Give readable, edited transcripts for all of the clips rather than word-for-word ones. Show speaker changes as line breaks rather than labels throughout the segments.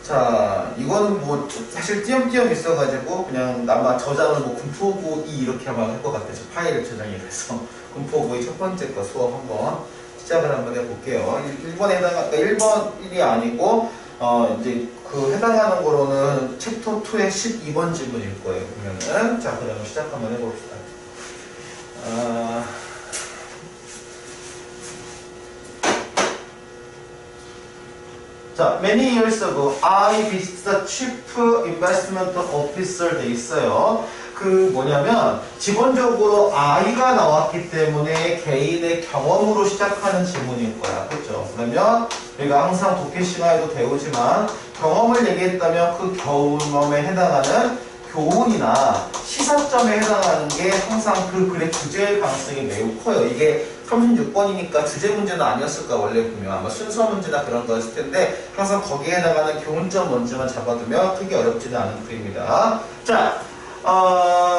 자, 이거는 뭐 사실 띄엄띄엄 있어가지고 그냥 아마 저장을 뭐 군포고 2 이렇게 하면 할 것 같아요. 저 파일을 저장해 그래서 군포고 2 첫 번째 거 수업 한번 시작을 한번 해볼게요. 1번에 해당하니까 1번 1이 아니고 이제 그 해당하는 거로는 챕터 2의 12번 질문일 거예요. 보면은 자, 그러면 시작 한번 해봅시다. 자, many years ago, I visited the chief investment officer 돼 있어요. 그 뭐냐면 기본적으로 I가 나왔기 때문에 개인의 경험으로 시작하는 질문일 거야. 그렇죠? 그러면 우리가 항상 독해 시간에도 배우지만 경험을 얘기했다면 그 경험에 해당하는 교훈이나 시사점에 해당하는 게 항상 그 글의 주제일 가능성이 매우 커요. 이게 36번이니까 주제 문제는 아니었을까 원래 보면 아마 순서 문제나 그런 거였을 텐데 항상 거기에 해당하는 교훈점 먼저만 잡아두면 크게 어렵지는 않은 글입니다. 자,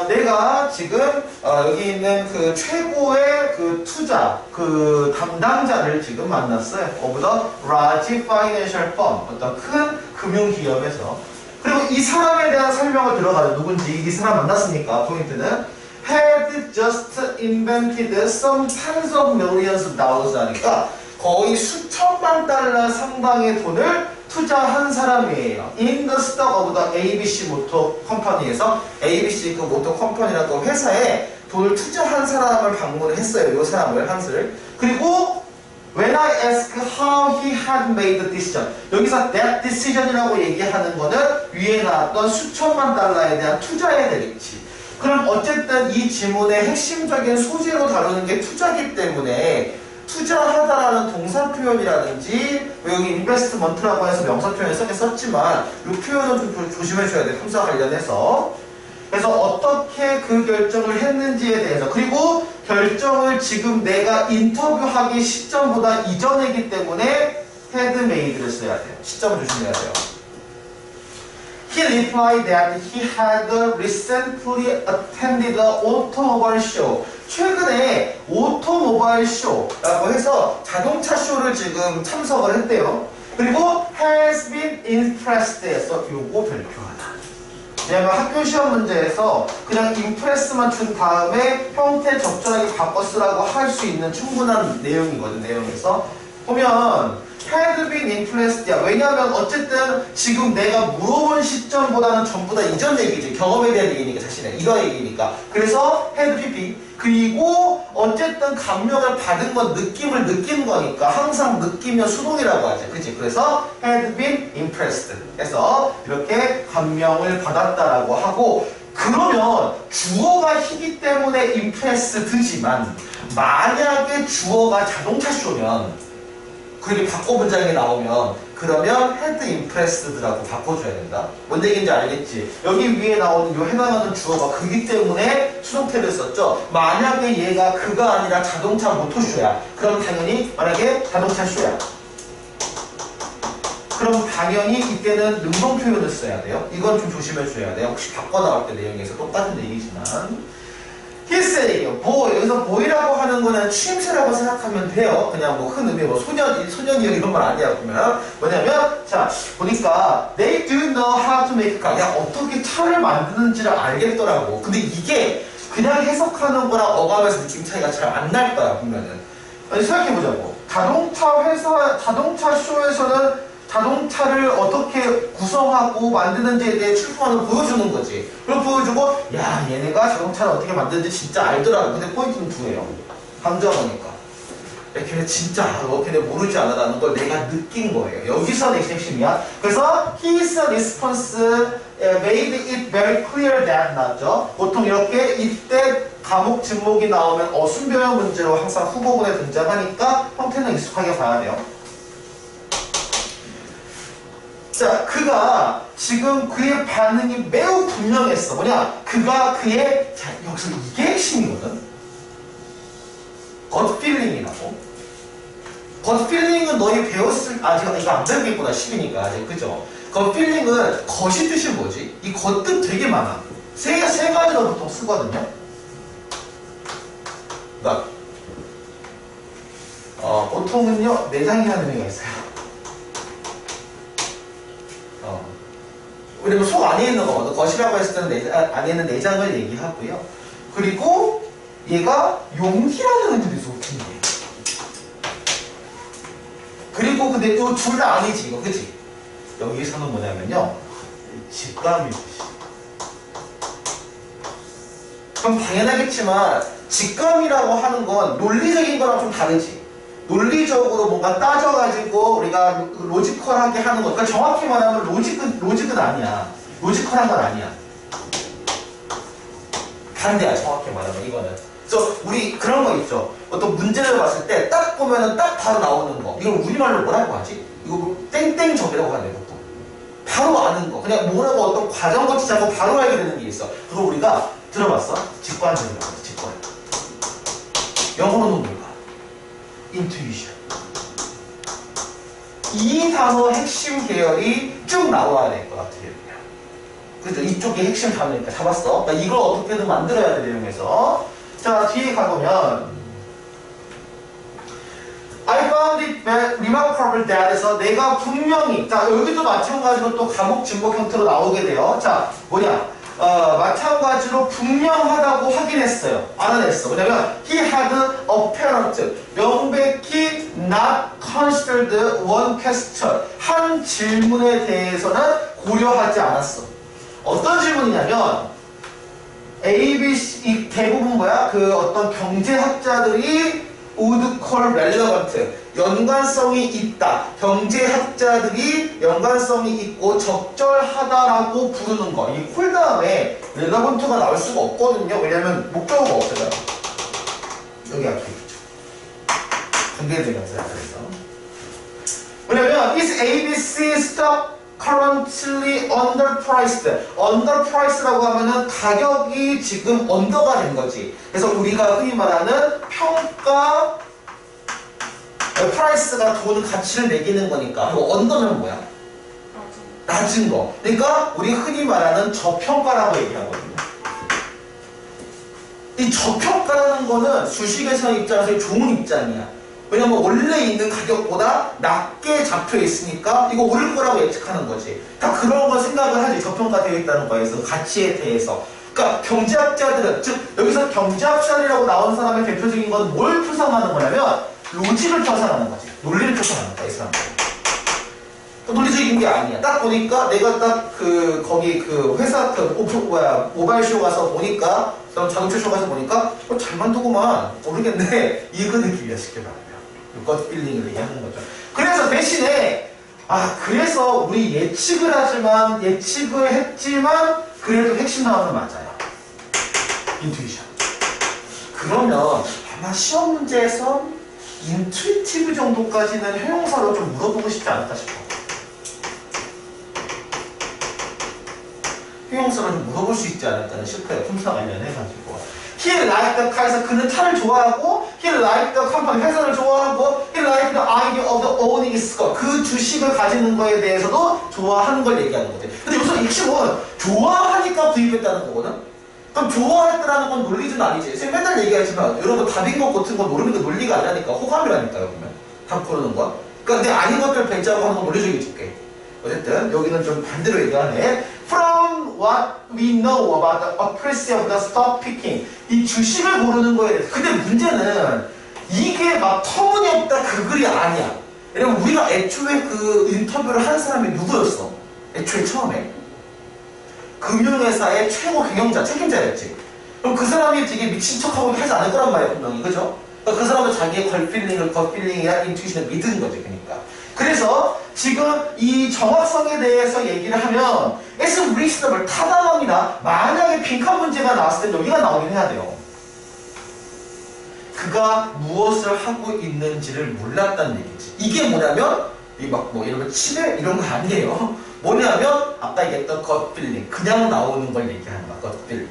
내가 지금 여기 있는 그 최고의 그 투자 그 담당자를 지금 만났어요. of the large financial firm, 어떤 큰 금융기업에서. 그리고 이 사람에 대한 설명을 들어가죠. 누군지 이 사람 만났으니까 포인트는 had just invented some tens of millions of dollars 하니까 거의 수천만 달러 상당의 돈을 투자한 사람이에요. In the stock of the ABC 모터 컴퍼니에서 ABC 그 모터 컴퍼니라는 회사에 돈을 투자한 사람을 방문을 했어요. 이 사람을 한슬. 그리고 When I ask how he had made the decision, 여기서 that decision이라고 얘기하는 거는 위에 나왔던 수천만 달러에 대한 투자에 대했지. 그럼 어쨌든 이 지문의 핵심적인 소재로 다루는 게 투자기 때문에 투자하다라는 동사 표현이라든지 여기 인베스트먼트라고 해서 명사 표현을 썼지만 이 표현은 좀 조심해줘야 돼. 탐사 관련해서. 그래서 어떻게 그 결정을 했는지에 대해서 그리고 결정을 지금 내가 인터뷰하기 시점보다 이전이기 때문에 had made를 써야 돼요. 시점을 조심해야 돼요. He replied that he had recently attended the automobile show. 최근에 오토모바일 쇼라고 해서 자동차 쇼를 지금 참석을 했대요. 그리고 has been impressed 해서 요거 발표하다. 왜냐면 학교 시험 문제에서 그냥 임프레스만 준 다음에 형태 적절하게 바꿔 쓰라고 할 수 있는 충분한 내용이거든. 내용에서 보면 had been impressed야. 왜냐면 어쨌든 지금 내가 물어본 시점보다는 전부 다 이전 얘기지. 경험에 대한 얘기니까 자신의 이거 얘기니까. 그래서 had been 그리고 어쨌든 감명을 받은 건 느낌을 느낀 거니까 항상 느끼면 수동이라고 하죠. 그치? 그래서 had been impressed 해서 이렇게 감명을 받았다라고 하고 그러면 주어가 희기 때문에 impressed지만 만약에 주어가 자동차 쇼면 그게 바꿔 문장이 나오면 그러면 had impressed라고 바꿔줘야 된다. 뭔 얘기인지 알겠지? 여기 위에 나오는 요 해당하는 주어가 그기 때문에 수동태를 썼죠. 만약에 얘가 그가 아니라 자동차 모터쇼야. 그럼 당연히 만약에 자동차 쇼야. 그럼 당연히 이때는 능동 표현을 써야 돼요. 이건 좀 조심해줘야 돼요. 혹시 바꿔 나올 때 내용에서 똑같은 얘기지만 He said, 여기서 boy라고 하는 거는 취임새라고 생각하면 돼요. 그냥 뭐 큰 의미, 뭐 소년이요 이런 말 아니야. 보면 뭐냐면, 자, 보니까 they do know how to make car. 그냥 어떻게 차를 만드는지를 알겠더라고. 근데 이게 그냥 해석하는 거랑 어감에서 느낌 차이가 잘 안 날 거야, 보면은. 아니, 생각해보자고. 자동차 쇼에서는 자동차를 어떻게 구성하고 만드는지에 대해 출품하는 보여주는 거지. 그럼 보여주고 야 얘네가 자동차를 어떻게 만드는지 진짜 알더라. 근데 포인트는 두예요. 감정어니까. 야 걔네 진짜 알아. 걔네 모르지 않아라는 걸 내가 느낀 거예요. 여기서 핵심이야. 그래서 his response made it very clear that 나죠. 보통 이렇게 이때 과목 진목이 나오면 어순변형 문제로 항상 후보군에 등장하니까 형태는 익숙하게 봐야 돼요. 자, 그가 지금 그의 반응이 매우 분명했어. 뭐냐? 그가 그의, 자, 여기서 이게 핵심이거든? 겉 필링이라고. 겉 필링은 너희 배웠을, 이거 안 배우겠구나. 10이니까. 아직, 그죠? 겉 필링은 겉이 뜻이 뭐지? 이 겉뜻 되게 많아. 세 가지로 보통 쓰거든요? 그러니까, 보통은요, 내장이라는 의미가 있어요. 왜냐면 속 안에 있는 거거든. 것이라고 했을 때는 안에 있는 내장을 얘기하고요. 그리고 얘가 용기라는 의미도 있어. 웃긴 게. 그리고 근데 이 둘 다 아니지 이거 그치? 여기서는 뭐냐면요 직감이 그럼 당연하겠지만 직감이라고 하는 건 논리적인 거랑 좀 다르지. 논리적으로 뭔가 따져가지고 우리가 로지컬하게 하는 거. 그러니까 정확히 말하면 로직은 아니야. 로지컬한 건 아니야. 반대야 정확히 말하면 이거는. 그래서 우리 그런 거 있죠. 어떤 문제를 봤을 때 딱 보면은 딱 바로 나오는 거. 이걸 우리말로 뭐라고 하지? 이거 뭐 땡땡적이라고 하네 보통. 바로 아는 거. 그냥 뭐라고 어떤 과정 거치지 않고 바로 알게 되는 게 있어. 그거 우리가 들어봤어? 직관적이라고 하지. 직관. 영어로는 뭘까? 인투이션. 이 단어 핵심 계열이 쭉 나와야 될 것 같아요. 그죠? 이쪽이 핵심 단어니까 잡았어. 그러니까 이걸 어떻게든 만들어야 돼 내용에서. 자 뒤에 가보면 I found it remarkable that에서 내가 분명히 자 여기도 마찬가지로 또 감옥 진복 형태로 나오게 돼요. 자 뭐냐 마찬가지로 분명하다고 확인했어요. 알아냈어. 뭐냐면 he had apparent 명백히 not considered one question 한 질문에 대해서는 고려하지 않았어. 어떤 질문이냐면 A, B, C 이 대부분 뭐야? 그 어떤 경제학자들이 would call relevant 연관성이 있다. 경제학자들이 연관성이 있고 적절하다라고 부르는 거. 이 콜 다음에 relevant가 나올 수가 없거든요. 왜냐면 목적어가 없어요. 여기 앞에 있죠. 관계대명사야. 그래서 왜냐면 is ABC stock currently underpriced. underpriced라고 하면은 가격이 지금 언더가 된 거지. 그래서 우리가 흔히 말하는 평가 프라이스가 돈 가치를 매기는 거니까. 그리고 언더는 뭐야? 낮은 거. 그러니까 우리 흔히 말하는 저평가라고 얘기하거든요. 이 저평가라는 거는 주식회사 입장에서 좋은 입장이야. 왜냐면 원래 있는 가격보다 낮게 잡혀 있으니까 이거 오를 거라고 예측하는 거지. 다 그런 걸 생각을 하지. 저평가되어 있다는 거에서 가치에 대해서. 그러니까 경제학자들은 즉 여기서 경제학자리라고 나온 사람의 대표적인 건 뭘 표상하는 거냐면 로직을 표상하는 거지. 논리를 표상하는 거야 이 사람들. 논리적인 게 아니야. 딱 보니까 내가 딱 거기 회사 모바일 쇼 가서 보니까 자동차 쇼 가서 보니까 잘 만두구만 모르겠네 이 느낌이야 쉽게 말하면. 것 빌링을 얘기하는 거죠. 그래서 대신에 그래서 우리 예측을 했지만 그래도 핵심 나오는 맞아요. 인투이션. 그러면 아마 시험 문제에서 인투이티브 정도까지는 형용사로 좀 물어보고 싶지 않을까 싶어. 형용사로 좀 물어볼 수 있지 않을까 싶어요. 품사 관련해가지고. He liked the car에서 그는 차를 좋아하고 He liked the company 회사를 좋아하고 He liked the idea of the owning his 거 그 주식을 가지는 거에 대해서도 좋아하는 걸 얘기하는 거지. 근데 여기서 핵심은 좋아하니까 구입했다는 거거든. 그럼 좋아했다는 건 논리는 아니지. 선생님 맨날 얘기하지만 여러분 답인 것 같은 건 모르는 게 논리가 아니라니까. 호감이라니까요 보면 답 고르는 건. 그러니까 내 아닌 것들 배제하고 하는 건 논리적인 줄게. 어쨌든 여기는 좀 반대로 얘기하네. From what we know about the accuracy of the stock picking. 이 주식을 고르는 거에 대해서. 근데 문제는 이게 막 터무니없다 그 글이 아니야. 왜냐면 우리가 애초에 그 인터뷰를 한 사람이 누구였어? 애초에 처음에. 금융회사의 최고 경영자, 책임자였지. 그럼 그 사람이 되게 미친 척하고 하지 않을 거란 말이야 분명히. 그죠? 그러니까 그 사람은 자기의 겉필링이나 인투이션을 믿은 거지. 그러니까. 그래서 지금 이 정확성에 대해서 얘기를 하면 as reasonable, 타당합니다. 만약에 빈칸 문제가 나왔을 때 여기가 나오긴 해야 돼요. 그가 무엇을 하고 있는지를 몰랐다는 얘기지. 이게 뭐냐면 이런 치매 이런 거 아니에요. 뭐냐면 아까 얘기했던 겉필링, 그냥 나오는 걸 얘기하는 거야. 겉필링.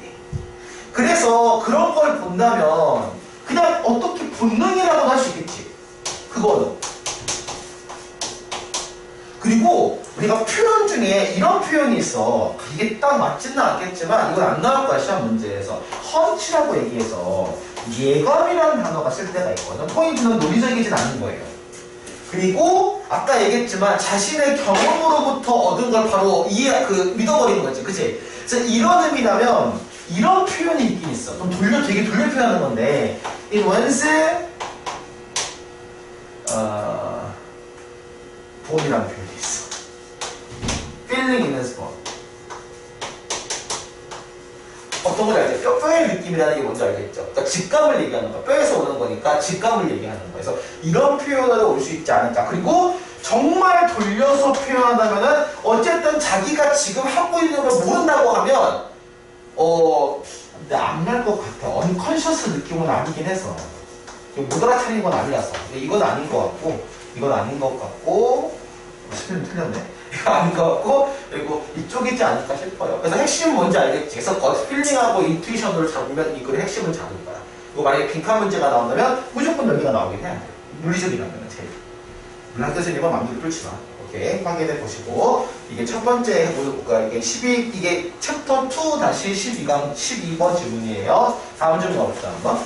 그래서 그런 걸 본다면 그냥 어떻게 본능이라고 할 수 있겠지. 그거는. 그리고 우리가 표현 중에 이런 표현이 있어. 이게 딱 맞지는 않겠지만 이건 안 나올 거야 시험 문제에서. 헌치라고 얘기해서 예감이라는 단어가 쓸 때가 있거든. 포인트는 논리적이진 않은 거예요. 그리고 아까 얘기했지만 자신의 경험으로부터 얻은 걸 바로 믿어버리는 거지, 그치? 그래서 이런 의미라면 이런 표현이 있긴 있어. 좀 되게 돌려 표현하는 건데, in one's bone이라는 표현이 있어. feeling in his bone. 어떤 건지 알죠? 뼈의 느낌이라는 게 뭔지 알겠죠? 그러니까 직감을 얘기하는 거야. 뼈에서 오는 거니까 직감을 얘기하는 거야. 그래서 이런 표현으로 올 수 있지 않을까. 그리고 정말 돌려서 표현한다면은 어쨌든 자기가 지금 하고 있는 걸 모른다고 하면 근데 안 날 것 같아. 언컨셔스 느낌은 아니긴 해서. 못 알아차리는 건 아니라서. 근데 이건 아닌 것 같고, 이건 아닌 것 같고, 스펠링 틀렸네. 이거 아닌 것 같고, 그리고 이쪽이지 않을까 싶어요. 그래서 핵심은 뭔지 알겠지. 그래서 필링하고 인투이션으로 잡으면 이 글의 핵심을 잡을 거야. 그리고 만약에 빈칸 문제가 나온다면 무조건 여기가 나오긴 해야 돼. 물리적이라면 제일. 물론 학교생님은 마음대로 뚫지 마. 오케이. 확인해 보시고. 이게 첫 번째 해볼까? 이게 이게 챕터 2-12강 12번 질문이에요. 다음 질문 가봅시다, 한번.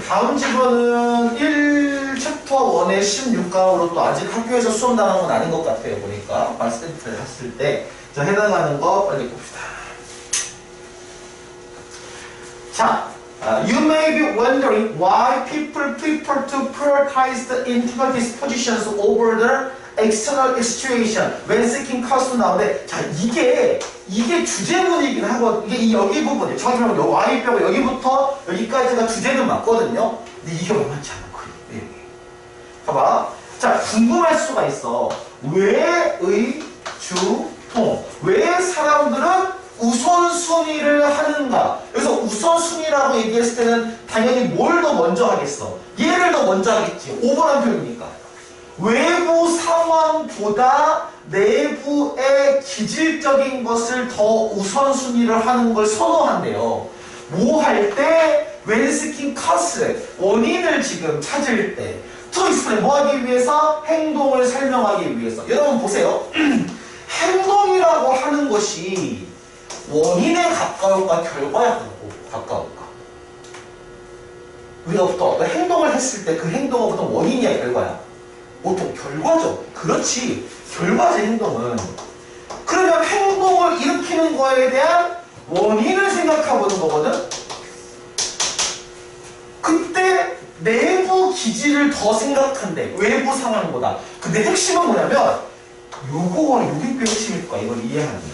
다음 질문은 1챕터 1의 16강으로 또 아직 학교에서 수업 나간 건 아닌 것 같아요. 보니까 말씀을 했을 때 해당하는 거 빨리 봅시다. 자, you may be wondering why people prefer to prioritize the internal dispositions over the external situation when seeking cause 나오는데, 자, 이게 주제문이긴 하고, 이게 여기 부분이에요. 정확히 말하면 Y뼈가 여기부터 여기까지가 주제는 맞거든요. 근데 이게 만만치 않아. 그 내용이. 봐봐. 자, 궁금할 수가 있어. 왜의 주통? 왜 사람들은 우선순위를 하는가? 그래서 우선순위라고 얘기했을 때는 당연히 뭘 더 먼저 하겠어? 얘를 더 먼저 하겠지. 오버란 표현이니까. 외부 상황보다 내부의 기질적인 것을 더 우선순위를 하는 걸 선호한대요. 뭐 할 때? when seeking cause, 원인을 지금 찾을 때. to explain, 뭐 하기 위해서? 행동을 설명하기 위해서. 여러분 보세요. 행동이라고 하는 것이 원인에 가까울까 결과에 가까울까? 우리가 보통 어떤 행동을 했을 때 그 행동은 보통 원인이야 결과야? 보통 결과죠. 그렇지. 결과지 행동은. 그러면 행동을 일으키는 거에 대한 원인을 생각해보는 거거든? 그때 내부 기질을 더 생각한대. 외부 상황보다. 근데 핵심은 뭐냐면 요거와 요게 꽤 핵심일 거야. 이걸 이해하는 게.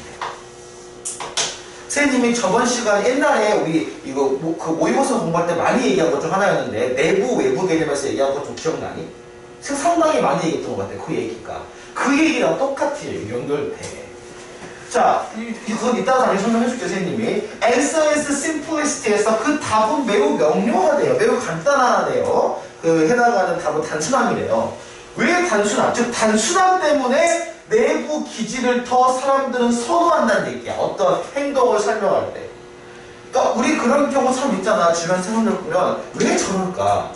선생님이 저번 시간 옛날에 우리 이거 모의고사 공부할 때 많이 얘기한 것 중 하나였는데 내부 외부 개념에서 얘기한 거 좀 기억나니? 상당히 많이 얘기했던 것 같아. 그 얘기가. 그 얘기랑 똑같아요. 연결돼. 자, 그건 이따가 다시 설명해줄게요. 선생님이. Answer is simplicit에서 그 답은 매우 명료하대요. 매우 간단하대요. 해당하는 답은 단순함이래요. 왜 단순함? 즉 단순함 때문에 내부 기질을 더 사람들은 선호한다는 얘기야. 어떤 행동을 설명할 때. 그러니까 우리 그런 경우 참 있잖아. 주변 사람들 보면 왜 저럴까?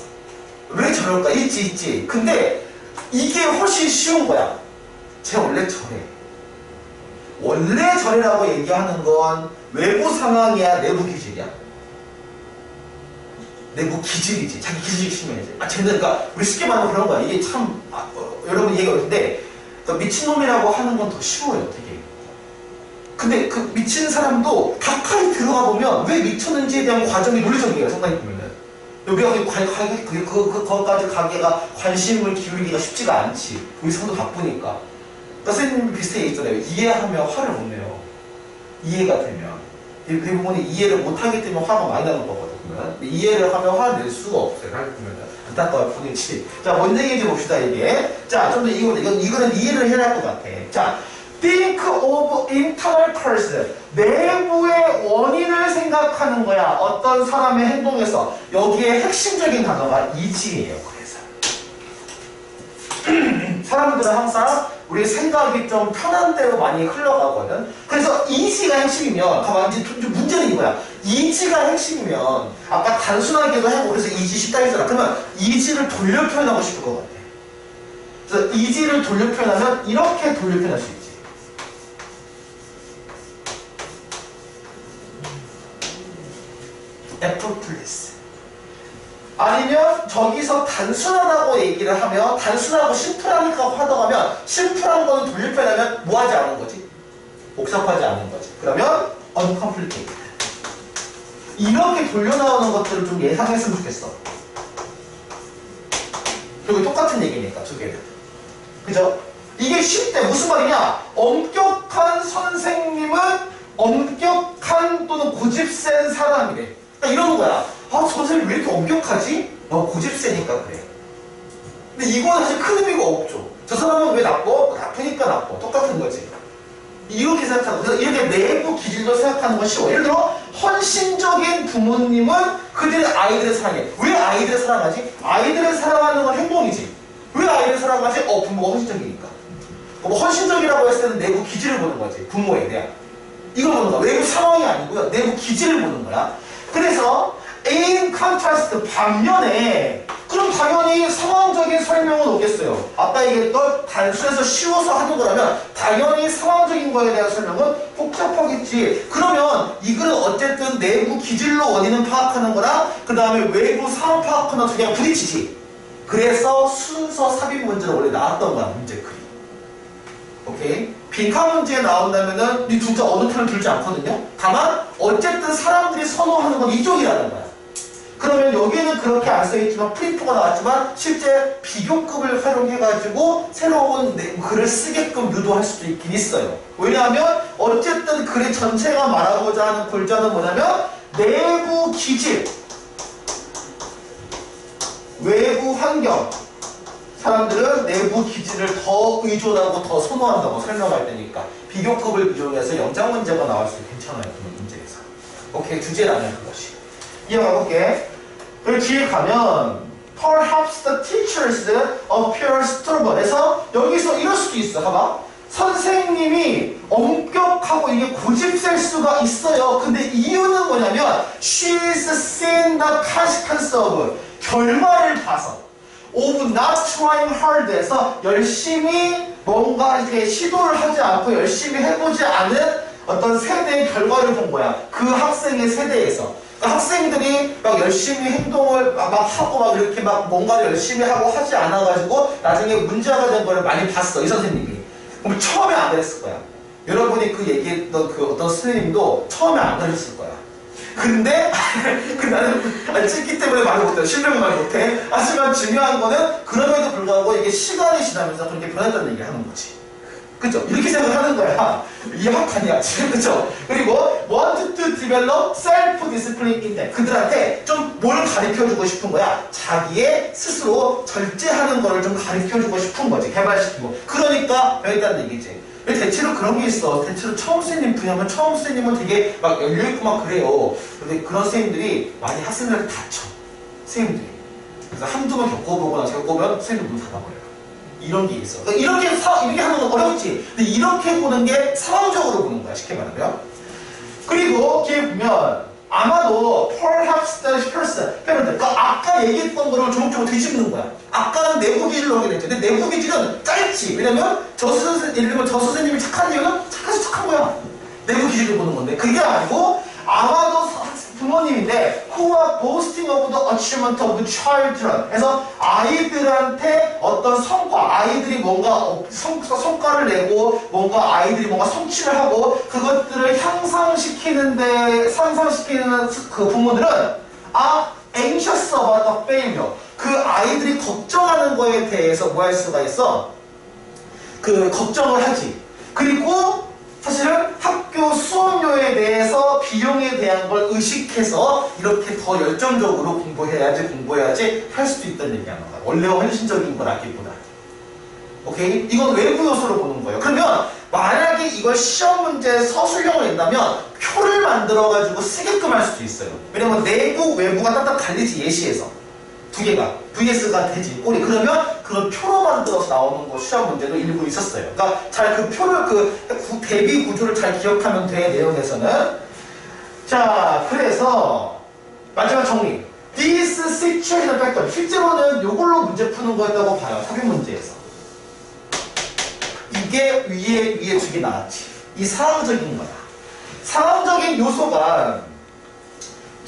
왜 저럴까? 있지. 근데 이게 훨씬 쉬운 거야. 쟤 원래 저래. 원래 저래라고 얘기하는 건 외부 상황이야, 내부 기질이야? 내부 기질이지. 자기 기질이 심해야지. 쟤는 그러니까 우리 쉽게 말하면 그런 거야. 이게 참 여러분 얘기가 어려운데 미친놈이라고 하는 건 더 쉬워요, 되게. 근데 그 미친 사람도 가까이 들어가 보면 왜 미쳤는지에 대한 과정이 논리적이에요, 상당히 보면은. 우리가 그거까지 가게가 관심을 기울이기가 쉽지가 않지. 우리 성도 바쁘니까. 그러니까 선생님이 비슷하게 얘기했잖아요. 이해하면 화를 못 내요. 이해가 되면. 대부분이 이해를 못하기 때문에 화가 많이 나는 거거든요. 이해를 하면 화를 낼 수가 없어요. 보면. 안타까울 뿐이지. 자, 뭔 얘기인지 봅시다, 이게. 자, 좀 더 이거는 이해를 해야 할 것 같아. 자, think of internal cause. 내부의 원인을 생각하는 거야. 어떤 사람의 행동에서. 여기에 핵심적인 단어가 이지예요. 그래서. 사람들은 항상 우리 생각이 좀 편한 대로 많이 흘러가거든. 그래서 이지가 핵심이면, 가만 이제 좀 문제는 이거야. 이지가 핵심이면, 아까 단순하게도 하고 그래서 이지 쉽다 했잖아. 그러면 이지를 돌려 표현하고 싶을 것 같아. 그래서 이지를 돌려 표현하면 이렇게 돌려 표현할 수 있지. effortless. 아니면 저기서 단순하다고 얘기를 하면 단순하고 심플하니까 화덕하면 심플한 거는 돌려표현하면 뭐 하지 않은 거지? 복잡하지 않은 거지. 그러면 uncomplicated. 이렇게 돌려 나오는 것들을 좀 예상했으면 좋겠어. 그리고 똑같은 얘기니까 두 개는. 그죠? 이게 쉽대. 무슨 말이냐? 엄격한 선생님은 엄격한 또는 고집센 사람이래. 그러니까 이러는 거야. 아, 선생님 왜 이렇게 엄격하지? 고집세니까 그래. 근데 이건 사실 큰 의미가 없죠. 저 사람은 왜 나빠? 나쁘니까 나빠. 똑같은 거지. 이렇게 생각하는 거죠. 이렇게 내부 기질도 생각하는 건 쉬워. 예를 들어 헌신적인 부모님은 그들의 아이들을 사랑해. 왜 아이들을 사랑하지? 아이들을 사랑하는 건 행동이지. 왜 아이들을 사랑하지? 부모가 헌신적이니까. 뭐 헌신적이라고 했을 때는 내부 기질을 보는 거지. 부모에 대한. 이걸 보는 거야. 외부 상황이 아니고요. 내부 기질을 보는 거야. 그래서 in contrast 반면에 그럼 당연히 상황적인 설명은 오겠어요. 아까 얘기했던 단순해서 쉬워서 하는 거라면 당연히 상황적인 거에 대한 설명은 복잡하겠지. 그러면 이 글은 어쨌든 내부 기질로 원인은 파악하는 거랑 그 다음에 외부 상황 파악하는 두 개가 부딪히지. 그래서 순서 삽입 문제로 원래 나왔던 거야. 문제 글이. 오케이? 빈칸 문제에 나온다면은 이 둘 다 어느 편을 들지 않거든요. 다만 어쨌든 사람들이 선호하는 건 이쪽이라는 거야. 그러면 여기는 그렇게 안 써있지만 프린트가 나왔지만 실제 비교급을 활용해가지고 새로운 글을 쓰게끔 유도할 수도 있긴 있어요. 왜냐하면 어쨌든 글의 전체가 말하고자 하는 골자는 뭐냐면 내부 기질, 외부 환경. 사람들은 내부 기질을 더 의존하고 더 선호한다고 설명할 때니까 비교급을 이용해서 영장 문제가 나올 수도 괜찮아요. 그 문제에서. 오케이, 주제라면 그것이. 이어가 볼게. 그리고 뒤에 가면 Perhaps the teachers appear stubborn 해서 여기서 이럴 수도 있어. 봐봐. 선생님이 엄격하고 이게 고집셀 수가 있어요. 근데 이유는 뭐냐면 She's seen the consequence of 결과를 봐서 of not trying hard 해서 열심히 뭔가 이렇게 시도를 하지 않고 열심히 해보지 않은 어떤 세대의 결과를 본 거야. 그 학생의 세대에서. 그러니까 학생들이 막 열심히 행동을 막 하고 막 이렇게 막 뭔가를 열심히 하고 하지 않아가지고 나중에 문제가 된 거를 많이 봤어. 이 선생님이. 그럼 처음에 안 그랬을 거야. 여러분이 그 얘기했던 그 어떤 선생님도 처음에 안 그랬을 거야. 근데 나는 찍기 때문에 말을 못해. 실력을 말 못해. 하지만 중요한 거는 그럼에도 불구하고 이게 시간이 지나면서 그렇게 변했다는 얘기를 하는 거지. 그쵸? 이렇게 생각하는 거야. 이해학하냐 지금. 그쵸? 그리고 want to develop self-discipline in them. 그들한테 좀 뭘 가르쳐주고 싶은 거야. 자기의 스스로 절제하는 거를 좀 가르쳐주고 싶은 거지. 개발시키고. 그러니까 변했다는 얘기지. 대체로 그런 게 있어. 대체로 처음 선생님 분야면 처음 선생님은 되게 막 열려있고 막 그래요. 근데 그런 선생님들이 많이 학생들한테 다쳐. 선생님들이. 그래서 한두 번 겪어보거나 겪어보면 선생님들 문 닫아버려요. 이런 게 있어. 그러니까 이렇게 하는 건 어렵지. 근데 이렇게 보는 게 상황적으로 보는 거야. 쉽게 말하면. 그리고 뒤에 보면 아마도 perhaps the person, 그러니까 아까 얘기했던 거를 조목조목 뒤집는 거야. 아까는 내부 기질로 하게 됐죠. 근데 내부 기질은 짧지. 왜냐면 예를 들면 저 선생님이 착한 이유는 착해서 착한 거야. 내부 기질로 보는 건데 그게 아니고 아마도 부모님인데 who are boasting of the achievement of the children 해서 아이들한테 어떤 성과, 아이들이 뭔가 성과를 내고 뭔가 아이들이 뭔가 성취를 하고 그것들을 상상시키는 그 부모들은 are anxious about the failure. 그 아이들이 걱정하는 거에 대해서 뭐 할 수가 있어? 그 걱정을 하지. 그리고 사실은 학교 수업료에 대해서 비용에 대한 걸 의식해서 이렇게 더 열정적으로 공부해야지 할 수도 있다는 얘기하는 거야. 원래와 헌신적인 걸 하기보다. 오케이? 이건 외부 요소로 보는 거예요. 그러면 만약에 이걸 시험 문제에 서술형을 낸다면 표를 만들어가지고 쓰게끔 할 수도 있어요. 왜냐면 내부, 외부가 딱딱 갈리지 예시에서. 두 개가 VS가 되지 꼬리. 그러면 그걸 표로 만들어서 나오는 거 시험 문제도 일부 있었어요. 그러니까 잘 그 표를 대비 구조를 잘 기억하면 돼. 내용에서는. 자, 그래서 마지막 정리. This situation factor. 실제로는 이걸로 문제 푸는 거였다고 봐요. 삽입 문제에서. 이게 위에 두 개 나왔지. 이 상황적인 거다. 상황적인 요소가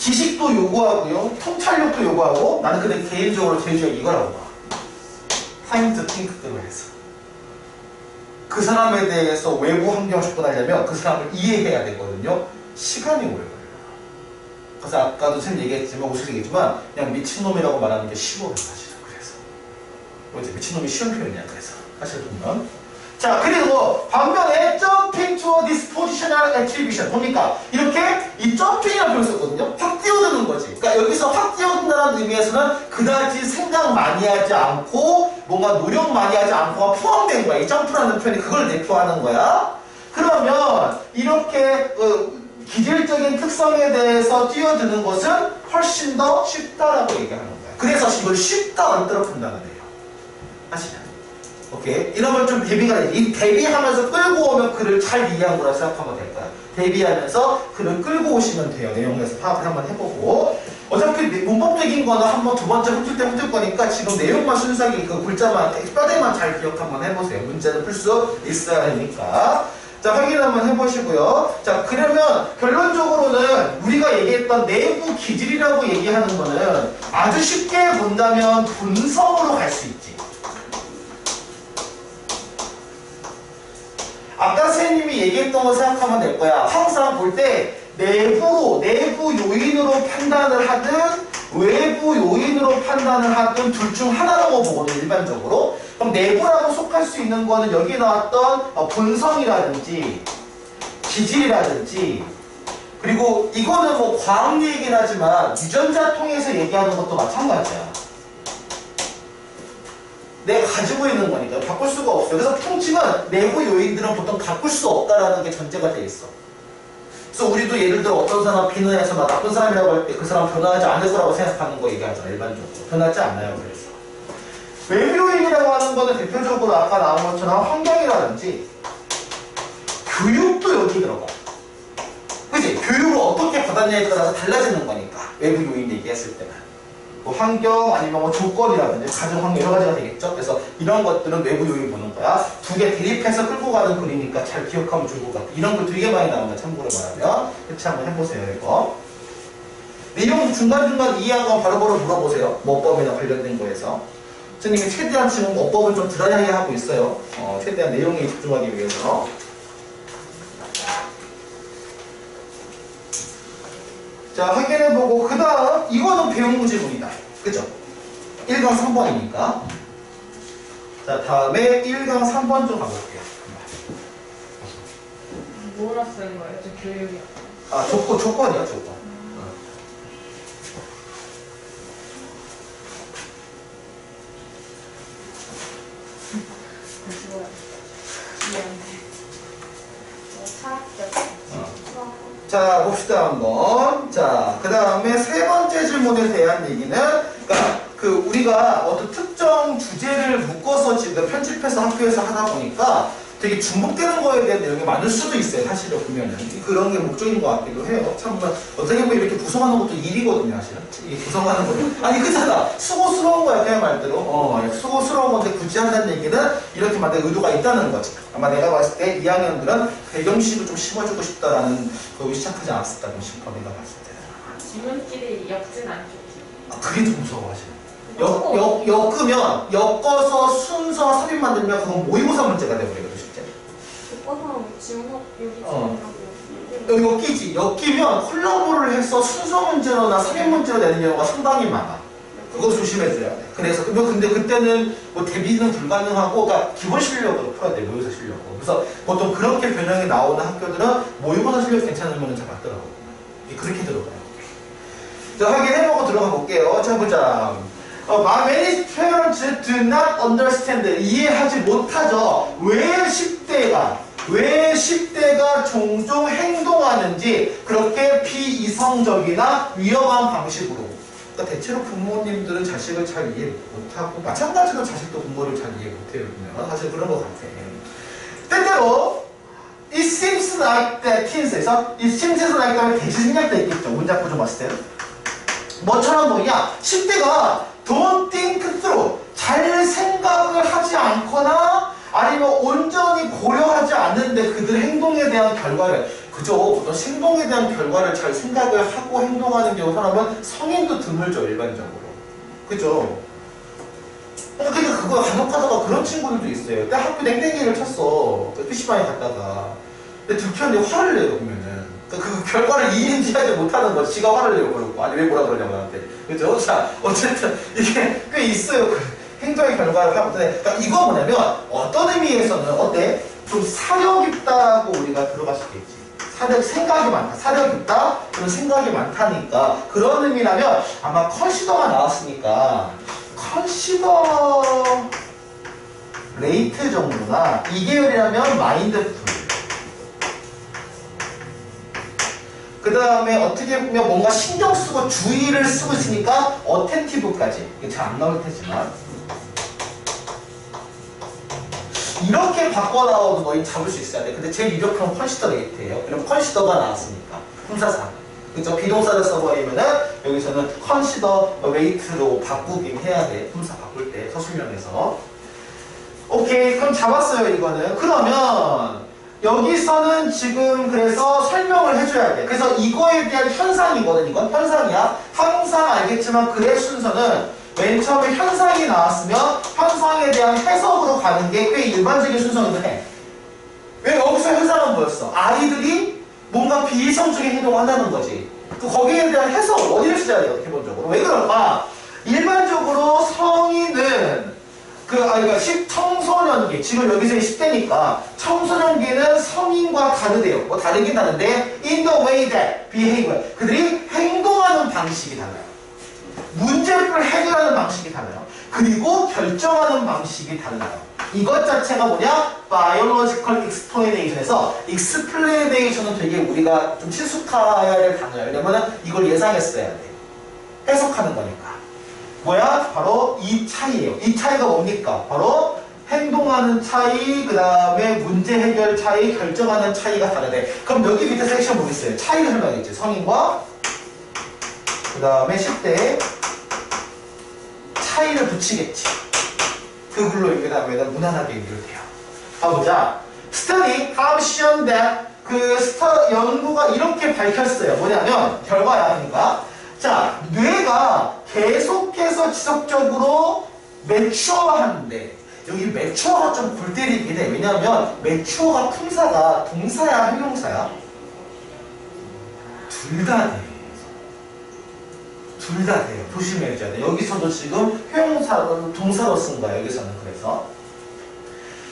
지식도 요구하고요. 통찰력도 요구하고 나는 근데 개인적으로 제일 중요한 이거라고 봐. 타임 투 팅크대로 해서. 그 사람에 대해서 외부 환경을 접근하려면 그 사람을 이해해야 되거든요. 시간이 오래 걸려요. 그래서 아까도 선생님 얘기했지만 무슨 얘기했지만 그냥 미친놈이라고 말하는 게 쉬워요 사실은. 그래서 이제 미친놈이 쉬운 표현이야. 그래서 사실 보면 자 그리고 반면에 jumping to this positional attribution 보니까 이렇게 이 jumping이라는 표현을 썼거든요. 확 뛰어드는 거지. 그러니까 여기서 확 뛰어든다는 의미에서는 그다지 생각 많이 하지 않고 뭔가 노력 많이 하지 않고가 포함된 거야. 이 점프라는 표현이 그걸 대표하는 거야. 그러면 이렇게 기질적인 특성에 대해서 뛰어드는 것은 훨씬 더 쉽다라고 얘기하는 거야. 그래서 이걸 쉽다 언더로 판단을 해요. 아시죠? 오케이. 이러면 좀 대비가 되지. 이 대비하면서 끌고 오면 그를 잘 이해한 거라 생각하면 될 거야. 대비하면서 그를 끌고 오시면 돼요. 내용에서 파악을 한번 해보고. 어차피 문법적인 거는 한번 두 번째 훑을 때 훑을 거니까 지금 내용만 순수하게 그 글자만, 뼈대만 잘 기억 한번 해보세요. 문제는 풀 수 있어야 하니까. 자, 확인 한번 해보시고요. 자, 그러면 결론적으로는 우리가 얘기했던 내부 기질이라고 얘기하는 거는 아주 쉽게 본다면 분성으로 갈 수 있지. 아까 선생님이 얘기했던 거 생각하면 될 거야. 항상 볼 때 내부 요인으로 판단을 하든 외부 요인으로 판단을 하든 둘 중 하나라고 보거든요, 일반적으로. 그럼 내부라고 속할 수 있는 거는 여기 나왔던 본성이라든지 기질이라든지 그리고 이거는 뭐 과학 얘기긴 하지만 유전자 통해서 얘기하는 것도 마찬가지야. 내가 가지고 있는 거니까 바꿀 수가 없어요. 그래서 통칭은 내부 요인들은 보통 바꿀 수 없다라는 게 전제가 돼 있어. 그래서 우리도 예를 들어 어떤 사람 비난해서 막 나쁜 사람이라고 할 때 그 사람 변화하지 않을 거라고 생각하는 거 얘기하잖아. 일반적으로 변하지 않나요? 그래서 외부 요인이라고 하는 거는 대표적으로 아까 나온 것처럼 환경이라든지 교육도 여기 들어가. 그치? 교육을 어떻게 받았냐에 따라서 달라지는 거니까 외부 요인 얘기했을 때는 뭐 환경 아니면 뭐 조건이라든지 가정 환경 여러 가지가 되겠죠. 그래서 이런 것들은 외부 요인 보는 거야. 두 개 대립해서 끌고 가는 글이니까 잘 기억하면 좋을 것 같아. 이런 거 되게 많이 나온다. 참고로 말하면 해체 한번 해보세요. 이거 내용 중간중간 이해한 건 바로바로 물어보세요. 뭐법이나 관련된 거에서 선생님이 최대한 지금 어법을 좀 드라이하게 하고 있어요. 최대한 내용에 집중하기 위해서. 자, 확인해보고 그 다음 이거는 배운 문제문이다. 그죠? 1강 3번이니까. 자, 다음에 1강 3번 좀 가볼게요.
뭐라 쓰는 거예요? 저 교육이요.
아, 조건이야, 조건. 자, 봅시다 한번. 자, 그 다음에 세 번째 질문에 대한 얘기는 그러니까 우리가 어떤 특정 주제를 묶어서 지금 편집해서 학교에서 하다 보니까 되게 중복되는 거에 대한 내용이 많을 수도 있어요. 사실은 보면은 그런 게 목적인 것 같기도 해요. 참 어떻게 보면 이렇게 구성하는 것도 일이거든요. 사실은 이게 구성하는 거 아니 그잖아. 수고스러운 거야 그냥 말대로. 수고스러운 건데 굳이 한다는 얘기는 이렇게 만들 의도가 있다는 거지. 아마 내가 봤을 때 2학년들은 배경식을 좀 심어주고 싶다라는 거 시작하지 않았을까 싶어 내가 봤을 때.
지문끼리 엮진 않죠.
아, 그게 좀 무서워 사실. 엮으면 엮어서 순서 삽입 만들면 그건 모의고사 문제가 돼버리거든 실제.
엮어서 지문 여기
이거 끼지. 엮이면 콜라보를 해서 순서 문제로나 삽입 문제로 내는 경우가 상당히 많아. 그거 조심해줘야 돼. 그래서 근데 그때는 뭐 대비는 불가능하고 그러니까 기본 실력으로 풀어야 돼. 모의고사 실력으로. 그래서 보통 그렇게 변형이 나오는 학교들은 모의고사 실력 괜찮으면 잘 맞더라고. 그렇게 들어가요. 자, 확인해보고 들어가 볼게요. 자, 보자. Many parents do not understand. 이해하지 못하죠. 왜 10대가 종종 행동하는지 그렇게 비이성적이나 위험한 방식으로. 그러니까 대체로 부모님들은 자식을 잘 이해 못하고 마찬가지로 자식도 부모를 잘 이해 못해요. 사실 그런 것 같아. 때때로 It seems like that teens에서 It seems like that 대신 생략돼 있겠죠. 문장구 좀 봤을 때는. 뭐처럼 뭐냐? 10대가 don't think through 잘 생각을 하지 않거나 아니면 온전히 고려하지 않는데 그들의 행동에 대한 결과를 그죠? 어떤 행동에 대한 결과를 잘 생각을 하고 행동하는 경우 사람은 성인도 드물죠, 일반적으로. 그죠? 근데 그거 간혹하다가 그런 친구들도 있어요. 나 학교 땡땡이를 쳤어. PC방에 갔다가. 근데 들켰는데 화를 내요, 보면은. 그 결과를 이해하지 못하는 거지. 지가 화를 내요, 그러고. 아니, 왜 뭐라 그러냐고, 나한테. 그죠? 자, 어쨌든, 이게 꽤 있어요. 그 행동의 결과를 하고. 그러니까 이거 뭐냐면, 어떤 의미에서는, 어때? 좀 사력 있다고 우리가 들어갈 수 있겠지. 생각이 많다. 사력 있다? 그런 생각이 많다니까. 그런 의미라면, 아마 컨시더가 나왔으니까, 컨시더 레이트 정도나, 이 계열이라면 마인드풀. 그 다음에 어떻게 보면 뭔가 신경 쓰고 주의를 쓰고 있으니까 어텐티브까지. 이게 잘 안 나올 테지만. 이렇게 바꿔 나와도 너희 잡을 수 있어야 돼. 근데 제일 유력한 컨시더 레이트예요. 그럼 컨시더가 나왔으니까. 품사사. 그죠? 비동사를 써버리면은 여기서는 컨시더 레이트로 바꾸긴 해야 돼. 품사 바꿀 때 서술형에서. 오케이. 그럼 잡았어요, 이거는. 그러면 여기서는 지금 그래서 설명을 해줘야 돼. 그래서 이거에 대한 현상이거든. 이건 현상이야. 항상 알겠지만 글의 순서는 맨 처음에 현상이 나왔으면 현상에 대한 해석으로 가는 게 꽤 일반적인 순서이긴 해. 왜 여기서 현상은 뭐였어? 아이들이 뭔가 비이성적인 행동을 한다는 거지. 거기에 대한 해석을 어디를 써야 돼요? 기본적으로. 왜 그럴까? 일반적으로 성인은 그러니까 청소년기, 지금 여기서 10대니까 청소년기는 성인과 다르대요. 뭐 다르긴 다른데 in the way that behavior. 그들이 행동하는 방식이 달라요. 문제를 해결하는 방식이 달라요. 그리고 결정하는 방식이 달라요. 이것 자체가 뭐냐? biological explanation에서 explanation은 되게 우리가 좀 친숙해야 될 단어예요. 왜냐면 이걸 예상했어야 돼. 해석하는 거니까. 뭐야? 바로 이 차이예요. 이 차이가 뭡니까? 바로 행동하는 차이, 그 다음에 문제 해결 차이, 결정하는 차이가 다르대. 그럼 여기 밑에 섹션 보겠어요. 차이를 설명했지. 성인과 그 다음에 10대의 차이를 붙이겠지. 그 글로 연결하면 무난하게 연결돼요. 가보자. Study have shown that 연구가 이렇게 밝혔어요. 뭐냐면 결과야. 그러니까 자, 뇌가 계속해서 지속적으로 매추어하는데 여기 매추어가 좀 골 때리긴 해. 왜냐하면 매추어가 품사가 동사야 형용사야? 둘 다 돼. 둘 다 돼요. 조심해야 돼. 여기서도 지금 형용사로 동사로 쓴 거야. 여기서는 그래서.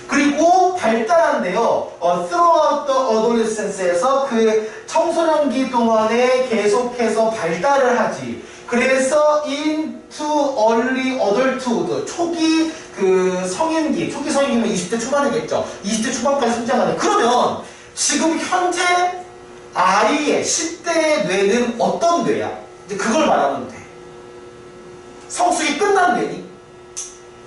그리고 발달한데요. throughout the adolescence에서 그 청소년기 동안에 계속해서 발달을 하지. 그래서 into early adulthood, 초기 그 성인기, 초기 성인기면 20대 초반이겠죠. 20대 초반까지 성장하는. 그러면 지금 현재 아이의 10대의 뇌는 어떤 뇌야? 이제 그걸 말하면 돼. 성숙이 끝난 뇌니?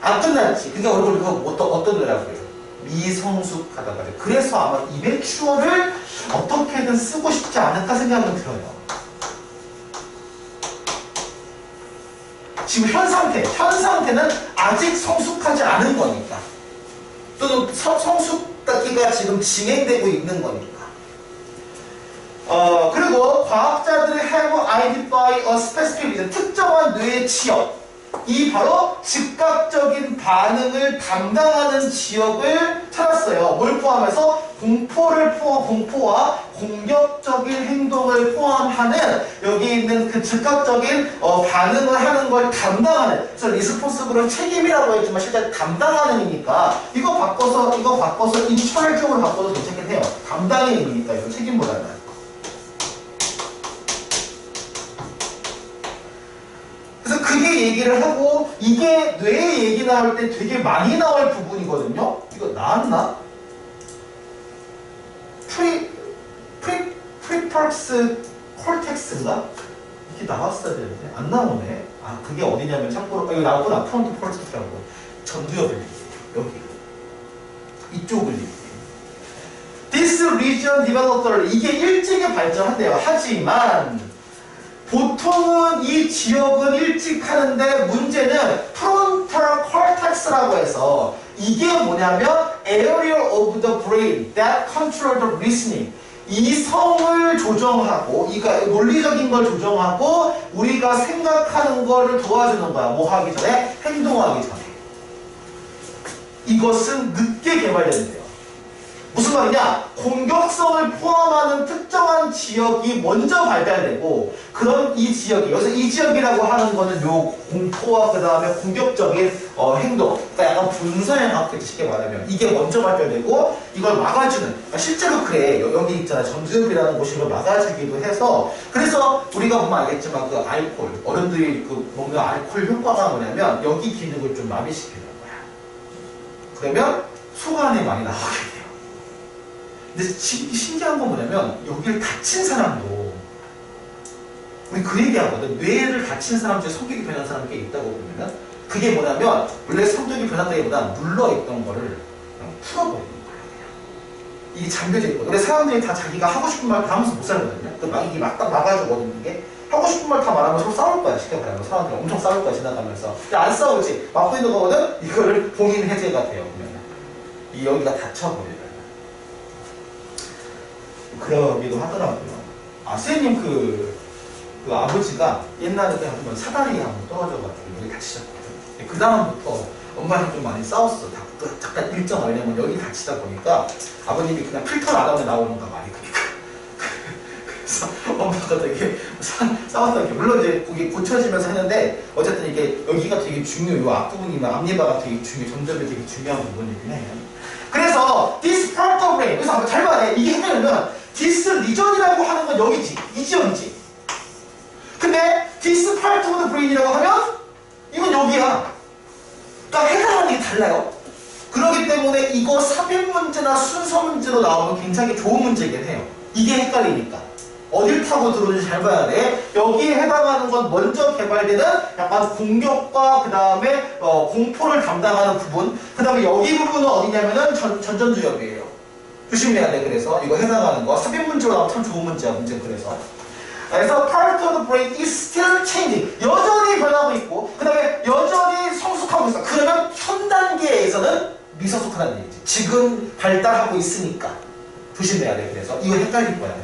안 끝났지. 그게 얼굴 어떤 뇌라고 해요? 미성숙하다가. 그래서 아마 이맥추어를 어떻게든 쓰고 싶지 않을까 생각은 들어요. 지금 현 상태는 아직 성숙하지 않은 거니까. 또는 성숙기가 지금 진행되고 있는 거니까. 그리고 과학자들이 have identified a specific reason, 특정한 뇌의 지역. 이 바로 즉각적인 반응을 담당하는 지역을 찾았어요. 뭘 포함해서? 공포와 공격적인 행동을 포함하는 여기 있는 그 즉각적인 반응을 하는 걸 담당하는. 그래서 리스폰스블은 책임이라고 했지만 실제 담당하는 의미니까 이거 바꿔서 인철적으로 바꿔도 괜찮긴 해요. 담당의 의미니까 이거 책임보다는. 그래서 그게 얘기를 하고 이게 뇌 얘기 나올 때 되게 많이 나올 부분이거든요. 이거 나왔나? 프리펄스 콜텍스인가? 이게 나왔어야 되는데 안 나오네. 아 그게 어디냐면 참고로 이거 나오구나. 프론트 폴스라고 전두엽을 여기 이쪽을 This region developed 이게 일찍이 발전한대요. 하지만 보통은 이 지역은 일찍 하는데 문제는 frontal cortex라고 해서 이게 뭐냐면 area of the brain that control the reasoning. 이성을 조정하고, 논리적인 걸 조정하고, 우리가 생각하는 거를 도와주는 거야. 뭐 하기 전에? 행동하기 전에. 이것은 늦게 개발된대요. 무슨 말이냐? 공격성을 포함하는 특정한 지역이 먼저 발달되고, 그런 이 지역이, 여기서 이 지역이라고 하는 거는 요 공포와 그 다음에 공격적인 행동, 그러니까 약간 분사형학겠지, 쉽게 말하면. 이게 먼저 발달되고, 이걸 막아주는, 그러니까 실제로 그래. 여기 있잖아. 전두엽이라는 곳이 이걸 막아주기도 해서, 그래서 우리가 보면 알겠지만 그 알코올, 어른들이 그 먹는 알코올 효과가 뭐냐면, 여기 기능을 좀 마비시키는 거야. 그러면 소관에 많이 나오게 돼요. 근데 신기한 건 뭐냐면 여기를 다친 사람도 우리 그 얘기하거든. 뇌를 다친 사람 중에 성격이 변한 사람이 꽤 있다고 보면 그게 뭐냐면 원래 성격이 변한다기보다 눌러있던 거를 그냥 풀어버리는 거야. 이게 잠겨져 있거든. 원래 사람들이 다 자기가 하고 싶은 말 다 하면서 못 살거든요. 이게 막 막아주거든. 이게 하고 싶은 말 다 말하면 서로 싸울 거야. 쉽게 말하면 사람들이 엄청 싸울 거야. 지나가면서. 근데 안 싸우지. 막고 있는 거거든. 이거를 봉인 해제가 돼요. 보면 이 여기가 닫혀버려요. 그러기도 하더라고요. 선생님 그 아버지가 옛날에 한번 사다리에 한번 떨어져가지고 여기 다치셨거든요. 그 다음부터 엄마랑 좀 많이 싸웠어. 잠깐 일정, 왜냐면 여기 다치다 보니까 아버님이 그냥 필터 나가면 나오는가 말이 그러니까. 그래서 엄마가 되게 싸웠던 게, 물론 이제 그게 고쳐지면서 했는데, 어쨌든 이게 여기가 되게 중요해요. 이 앞부분이나 앞니바가 되게 중요해. 점점이 되게 중요한 부분이긴 해요. 그래서 this part of brain, 그래서 한번 잘 봐야 돼. 이게 해결하면 this region이라고 하는 건 여기지, 이 지역이지. 근데 this part of the brain이라고 하면 이건 여기야. 그러니까 해당하는 게 달라요. 그렇기 때문에 이거 삽입 문제나 순서 문제로 나오면 굉장히 좋은 문제긴 해요. 이게 헷갈리니까. 어딜 타고 들어오는지 잘 봐야 돼. 여기에 해당하는 건 먼저 개발되는 약간 공격과 그 다음에 공포를 담당하는 부분. 그 다음에 여기 부분은 어디냐면은 전전두엽이에요. 조심해야 돼. 그래서 이거 해당하는 거 삽입 문제로 나오면 참 좋은 문제야. 문제 그래서 part of the brain is still changing. 여전히 변하고 있고, 그 다음에 여전히 성숙하고 있어. 그러면 현 단계에서는 미성숙하다는 얘기지. 지금 발달하고 있으니까 조심해야 돼. 그래서 이거 헷갈릴 거야.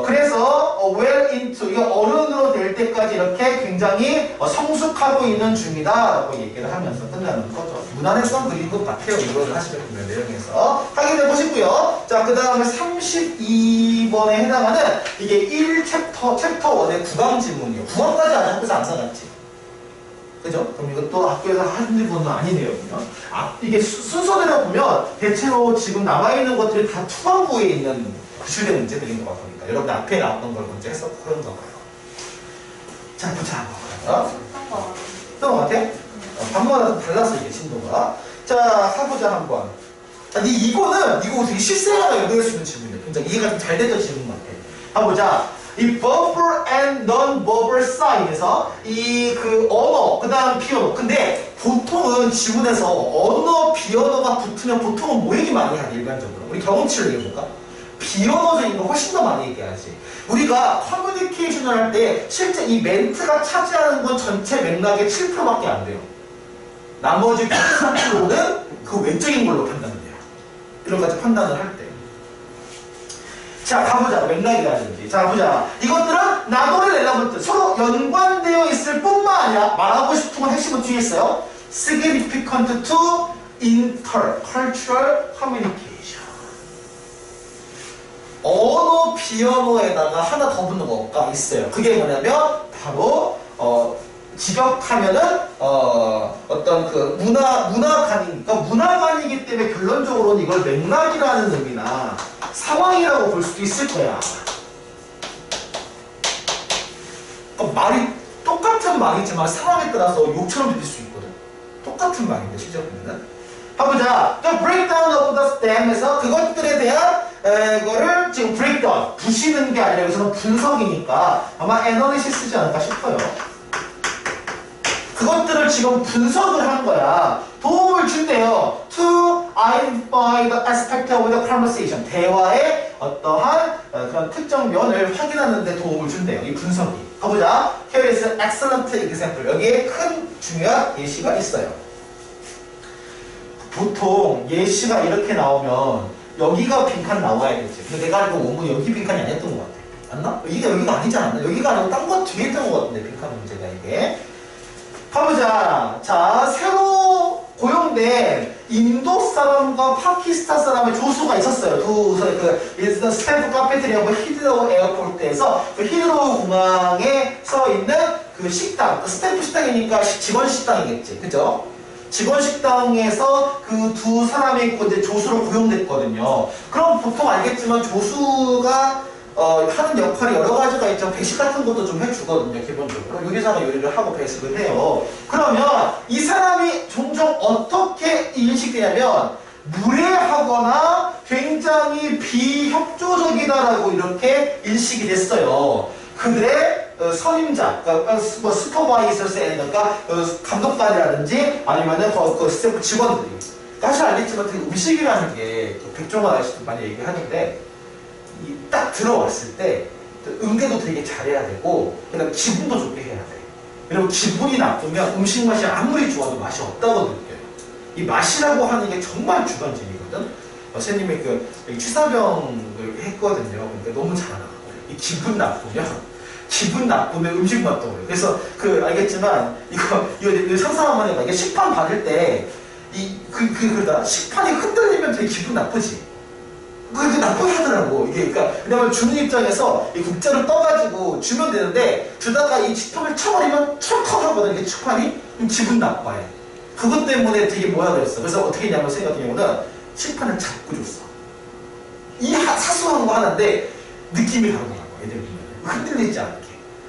그래서 well into, 이거 어른으로 될 때까지 이렇게 굉장히 성숙하고 있는 중이다 라고 얘기를 하면서 끝나는 거죠. 무난했던 그린 것 같아요. 이거를 하시면 보면 내용에서 확인해 보시고요. 자, 그 다음에 32번에 해당하는 이게 1챕터 1의 구강 지문이에요. 9강까지 아직 학교에서 안 써놨지. 그죠? 그럼 이것도 학교에서 하는 부분은 아니네요. 이게 순서대로 보면 대체로 지금 남아있는 것들이 다 투강부에 있는 구실의 문제들인 것 같으니까 여러분들 앞에 나왔던 걸 먼저 했었고 그런 거 같아요. 자, 보자. 어떤 거 같아? 반마다 달라서 이게 신도가. 자, 사보자 한번. 이거 되게 실생활에 연결할 수 있는 질문이에요. 굉장히 이해가 좀 잘 됐던 질문 같아. 봐보자. 이 verbal and non-verbal sign에서 이 그 언어, 그 다음 비언어. 근데 보통은 지문에서 언어, 비언어가 붙으면 보통은 뭐 얘기 많이 하지, 일반적으로. 우리 경험치를 얘기해볼까? 비언어적인 거 훨씬 더 많이 얘기하지. 우리가 커뮤니케이션을 할 때 실제 이 멘트가 차지하는 건 전체 맥락의 7%밖에 안 돼요. 나머지 93%는 그 외적인 걸로 판단을 해요. 이런 가지 판단을 할 때. 자, 가보자. 맥락이라든지. 자, 보자. 이것들은 나노를 내려볼 때 서로 연관되어 있을 뿐만 아니라 말하고 싶은 건 핵심은 뒤에 있어요. Significant to intercultural communication. 언어, 비언어에다가 하나 더 붙는 거가 있어요. 그게 뭐냐면 바로 직역하면은 어떤 그 문화관이니까 문화관이기 때문에 결론적으로는 이걸 맥락이라는 의미나 상황이라고 볼 수도 있을 거야. 그러니까 말이 똑같은 말이지만 상황에 따라서 욕처럼 들릴 수 있거든. 똑같은 말인데 실제로 보면은. 봐보자. The breakdown of the stem에서 그것들에 대한 거를 지금 breakdown, 부시는 게 아니라 여기서는 분석이니까 아마 analysis지 않을까 싶어요. 그것들을 지금 분석을 한 거야. 도움을 준대요. To identify the aspect of the conversation. 대화의 어떠한 그런 특정 면을 확인하는 데 도움을 준대요. 이 분석이. 가보자. Here is an excellent example. 여기에 큰 중요한 예시가 있어요. 보통 예시가 이렇게 나오면 여기가 빈칸 나와야겠지. 근데 내가 알고 원문 여기 빈칸이 아니었던 것 같아. 맞나? 여기가 아니지 않았나? 여기가 아니고 딴 거 뒤에 있던 것 같은데, 빈칸 문제가 이게. 가보자. 자, 새로 고용된 인도 사람과 파키스탄 사람의 조수가 있었어요. 일단 스탠프 카페테리아고 히드로우 에어포트에서 그 히드로우 공항에 서 있는 그 식당, 그 스탬프 식당이니까 직원 식당이겠지. 그죠? 직원 식당에서 그 두 사람이 이제 조수로 고용됐거든요. 그럼 보통 알겠지만 조수가 하는 역할이 여러 가지가 있죠. 배식 같은 것도 좀 해주거든요, 기본적으로. 요리사가 요리를 하고 배식을 해요. 그러면 이 사람이 종종 어떻게 인식되냐면, 무례하거나 굉장히 비협조적이다라고 이렇게 인식이 됐어요. 그들의 선임자, 그러니까 슈퍼바이저스니까 감독관이라든지 아니면은 그 스태프 직원들이. 사실 알겠지만 그 음식이라는 게 백종원 아저씨도 많이 얘기하는데, 딱 들어왔을 때 응대도 되게 잘해야 되고, 그다음 기분도 좋게 해야 돼. 왜냐면 기분이 나쁘면 음식 맛이 아무리 좋아도 맛이 없다고 느껴요. 이 맛이라고 하는 게 정말 주관적이거든. 선생님이 그 취사병을 했거든요. 근데 너무 잘 나가요. 이 기분 나쁘면 음식 맛도 그래요. 그래서 알겠지만 이거 상상한번 해봐. 이게 식판 받을 때 그러다 식판이 흔들리면 되게 기분 나쁘지. 그게 나쁘하더라고. 이게 왜냐면 주는 입장에서 이 국자를 떠가지고 주면 되는데, 주다가 이 식판을 쳐버리면 철컥하거든. 이게 식판이 기분 나빠해. 그것 때문에 되게 뭐라 그랬어. 그래서 어떻게 했냐면 선생님 같은 경우는 식판을 잡고 줬어. 이 사소한 거 하나인데 느낌이 다르더라고. 애들 보면 흔들리지 않게.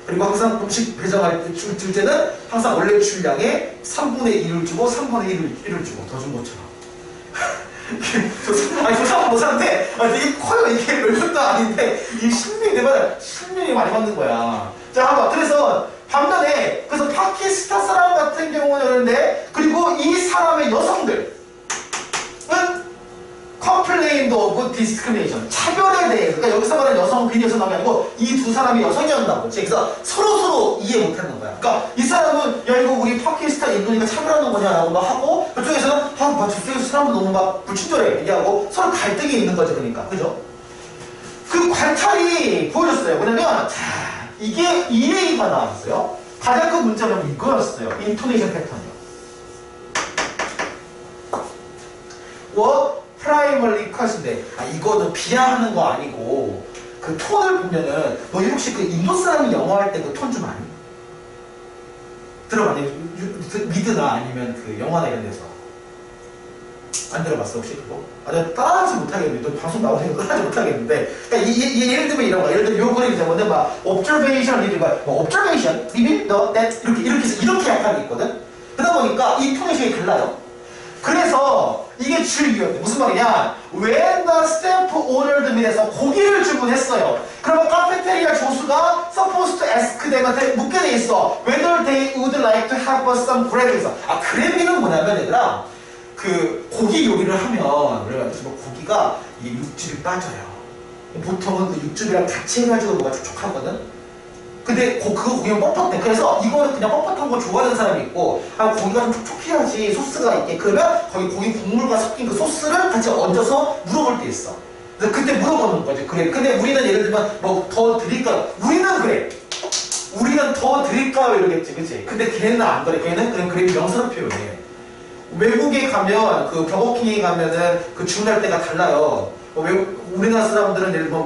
그리고 항상 음식 배정할 때 줄 때는 항상 원래 줄량의 3분의 1을 주고 3분의 1을 주고 더 준 것처럼. 저 사람 못 사는데 되게 커요. 이게 별것도 아닌데 이 신명이 내가 신명이 많이 받는 거야. 자, 한번 그래서 반면에 그래서 파키스탄 사람 같은 경우는 그런데, 그리고 이 사람의 여성들은 complained of discrimination, 차별에 대해, 그러니까 여기서 말하는 여성 비니 여성 남이 아니고 이 두 사람이 여성이었다고. 그래서 서로 이해 못하는 거야. 그러니까 이 사람은 야 이거 우리 파키스탄 인도니까 차별하는 거냐라고 막 하고, 그쪽에서는 저쪽에서 사람들 너무 막 불친절해 얘기하고 서로 갈등이 있는 거죠. 그러니까 그죠? 그 관찰이 보여줬어요. 뭐냐면 자, 이게 EA가 나왔어요. 가장 큰 문제는 이거였어요. 인토네이션 패턴이요. 프라이머리 컷인데, 이거는 비하하는 거 아니고 그 톤을 보면은, 너 혹시 그 인도 사람이 영어 할 때 그 톤 좀 아니? 들어봤니? 미드나 아니면 그 영화나 이런 데서 안 들어봤어 혹시 그거? 내가 따라하지 못하겠는데, 너 방송 나오니까 따라하지 못하겠는데, 그러니까 예를 들면 이런 거, 예를 들면 요 그림이 되면 막 observation 리뷰가 observation 리뷰 너 that 이렇게 해서 이렇게 약간 있거든. 그러다 보니까 이 톤이 달라요. 그래서 이게 주의해요. 무슨 말이냐? When the staff ordered me에서 고기를 주문했어요. 그러면 카페테리아 조수가 supposed to ask them한테 묻게 돼 있어. Whether they would like to have some gravy. 그래비는 뭐냐면 얘들아, 그 고기 요리를 하면 그래가지고 고기가 이게 육즙이 빠져요. 보통은 그 육즙이랑 같이 해가지고 뭐가 촉촉하거든. 근데 그거 고기가 뻣뻣해. 그래서 이거는 그냥 뻣뻣한 거 좋아하는 사람이 있고, 고기가 좀 촉촉해야지 소스가 있게. 그러면 거기 고기 국물과 섞인 그 소스를 같이 얹어서 물어볼 때 있어. 그래서 그때 물어보는 거지. 그래. 근데 우리는 예를 들면 뭐 더 드릴까요? 우리는 그래. 우리는 더 드릴까요? 이러겠지. 그치? 근데 걔는 안 그래. 걔는 그냥 그래 명사로 표현해. 외국에 가면 그 버거킹에 가면은 그 주문할 때가 달라요. 우리나라 사람들은 예를 들면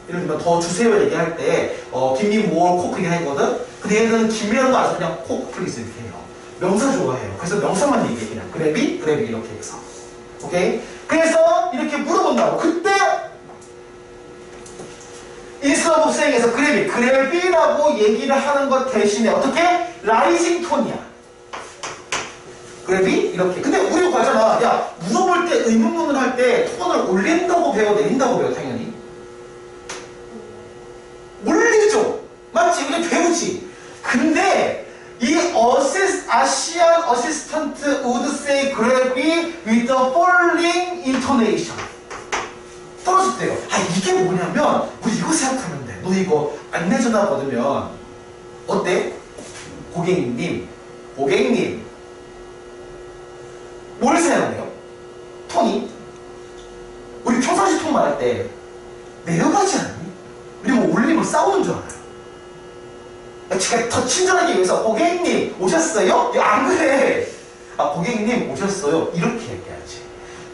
예를 들면 더 주세요 얘기할 때 김미 뭘 코크 얘기하거든. 근데 얘는 김이라는 거 알아서 그냥 코크 플리즈 이렇게 해요. 명사 좋아해요. 그래서 명사만 얘기해. 그냥 그래비 이렇게 해서. 오케이? 그래서 이렇게 물어본다고. 그때 인스턴트 오브 세잉에서 그래비라고 얘기를 하는 것 대신에 어떻게? 라이징 톤이야. 그래비 이렇게. 근데 우리가 가잖아. 야, 물어볼 때 의문문을 할 때 톤을 올린다고 배워, 내린다고 배워, 당연히. 올리죠. 맞지? 우리 배우지. 근데 이 아시안 어시스턴트 would say gravy with a falling intonation. 떨어질 때요. 이게 뭐냐면 우리 이거 생각하면 돼. 너 이거 안내전화 받으면 어때? 고객님 뭘 생각해요? 톤이 톤이 우리 평상시 톤 말할 때 내려가지 않니? 우리 뭐 올리면 싸우는 줄 알아요. 제가 더 친절하게 위해서 고객님 오셨어요? 안 그래. 아 고객님 오셨어요? 이렇게 얘기하지.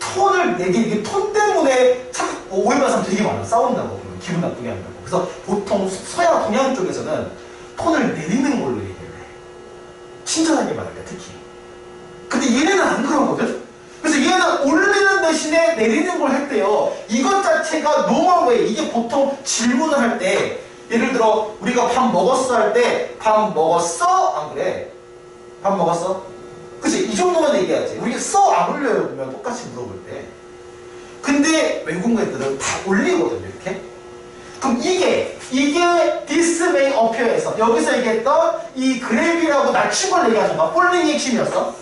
톤을 내게 이게 톤 때문에 자꾸 오해받는 사람 되게 많아. 싸운다고 그러면 기분 나쁘게 한다고. 그래서 보통 서양 동양 쪽에서는 톤을 내리는 걸로 얘기를 해. 친절하게 말할 때 특히. 근데 얘네는 안 그러거든? 그래서 얘는 올리는 대신에 내리는 걸 할 때요. 이것 자체가 normal way. 이게 보통 질문을 할 때 예를 들어 우리가 밥 먹었어 할 때 밥 먹었어? 안 그래? 밥 먹었어? 그치? 이 정도만 얘기하지. 우리가 안 올려요 보면 똑같이 물어볼 때. 근데 외국 애들은 다 올리거든요 이렇게. 그럼 이게 this may appear에서 여기서 얘기했던 이 그랩이라고 낮춘 걸 얘기하는 거야. 폴링의 핵심이었어.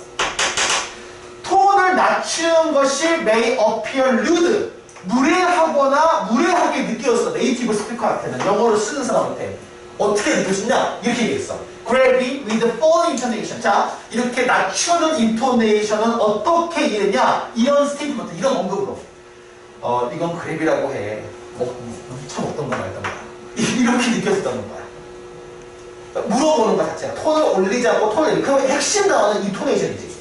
톤을 낮추는 것이 may appear rude. 무례하거나 무례하게 느껴졌어. 네이티브 스피커한테는. 영어를 쓰는 사람한테. 어떻게 느껴지냐? 이렇게 얘기했어. Grabby with the falling intonation. 자, 이렇게 낮추는 인토네이션은 어떻게 이랬냐? 이런 스테이트먼트, 이런 언급으로. 이건 그랩이라고 해. 참 어떤 거나 했던 거야. 이렇게 느껴졌다는 거야. 물어보는 것 자체가. 톤을 올리자고 톤을 그럼 핵심 단어는 인토네이션이지.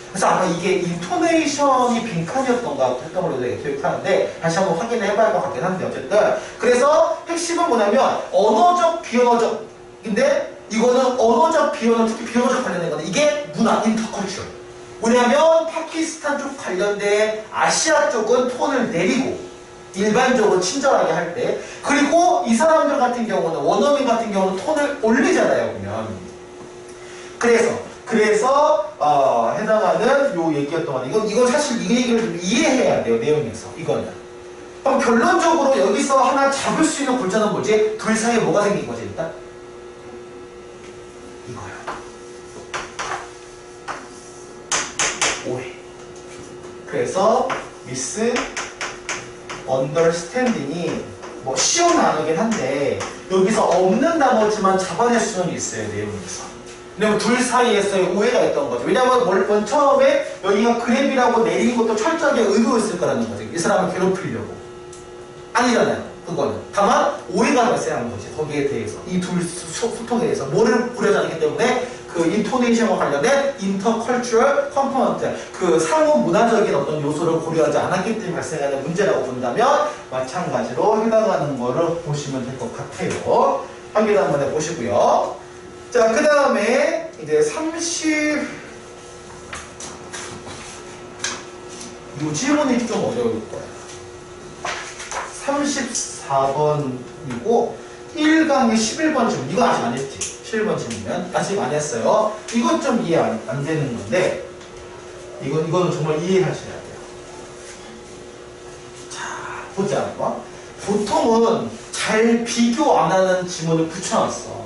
그래서 아마 이게 인토네이션이 빈칸이었던가 했던 걸로 되게 기억하는데 다시 한번 확인을 해봐야 할 것 같긴 한데 어쨌든 그래서 핵심은 뭐냐면 언어적 비언어적인데 이거는 언어적 비언어 특히 비언어적 관련된 건데 이게 문화 인터컬처 뭐냐면 파키스탄 쪽 관련된 아시아 쪽은 톤을 내리고 일반적으로 친절하게 할 때 그리고 이 사람들 같은 경우는 원어민 같은 경우는 톤을 올리잖아요 보면 그래서 해당하는 요 얘기였던 건데 이건 사실 이 얘기를 좀 이해해야 돼요 내용에서 이거는 그럼 결론적으로 여기서 하나 잡을 수 있는 골자는 뭐지? 둘 사이에 뭐가 생긴 거지 일단? 이거요 오해 그래서 미스 언더스탠딩이 뭐 쉬운 단어긴 한데 여기서 없는 단어지만 잡아낼 수는 있어요 내용에서 왜냐면 둘 사이에서의 오해가 있던 거죠. 왜냐면 처음에 여기가 그랩이라고 내린 것도 철저하게 의도했을 거라는 거죠. 이 사람을 괴롭히려고. 아니잖아요. 그거는. 다만 오해가 발생한 거지. 거기에 대해서. 이 둘 소통에 대해서. 뭐를 부려지 않기 때문에 그 인토네이션과 관련된 인터컬처럴 컴포넌트 그 상호 문화적인 어떤 요소를 고려하지 않았기 때문에 발생하는 문제라고 본다면 마찬가지로 해당하는 거를 보시면 될 것 같아요. 확인 한번 해보시고요. 자, 그 다음에 이제 이 질문이 좀 어려울 거예요. 34번이고 1강의 11번 질문. 이거 아직 안 했지? 11번 질문은 아직 안 했어요. 이것 좀 이해 안 되는 건데 이거는 정말 이해하셔야 돼요. 자, 보자. 보통은 잘 비교 안 하는 지문을 붙여놨어.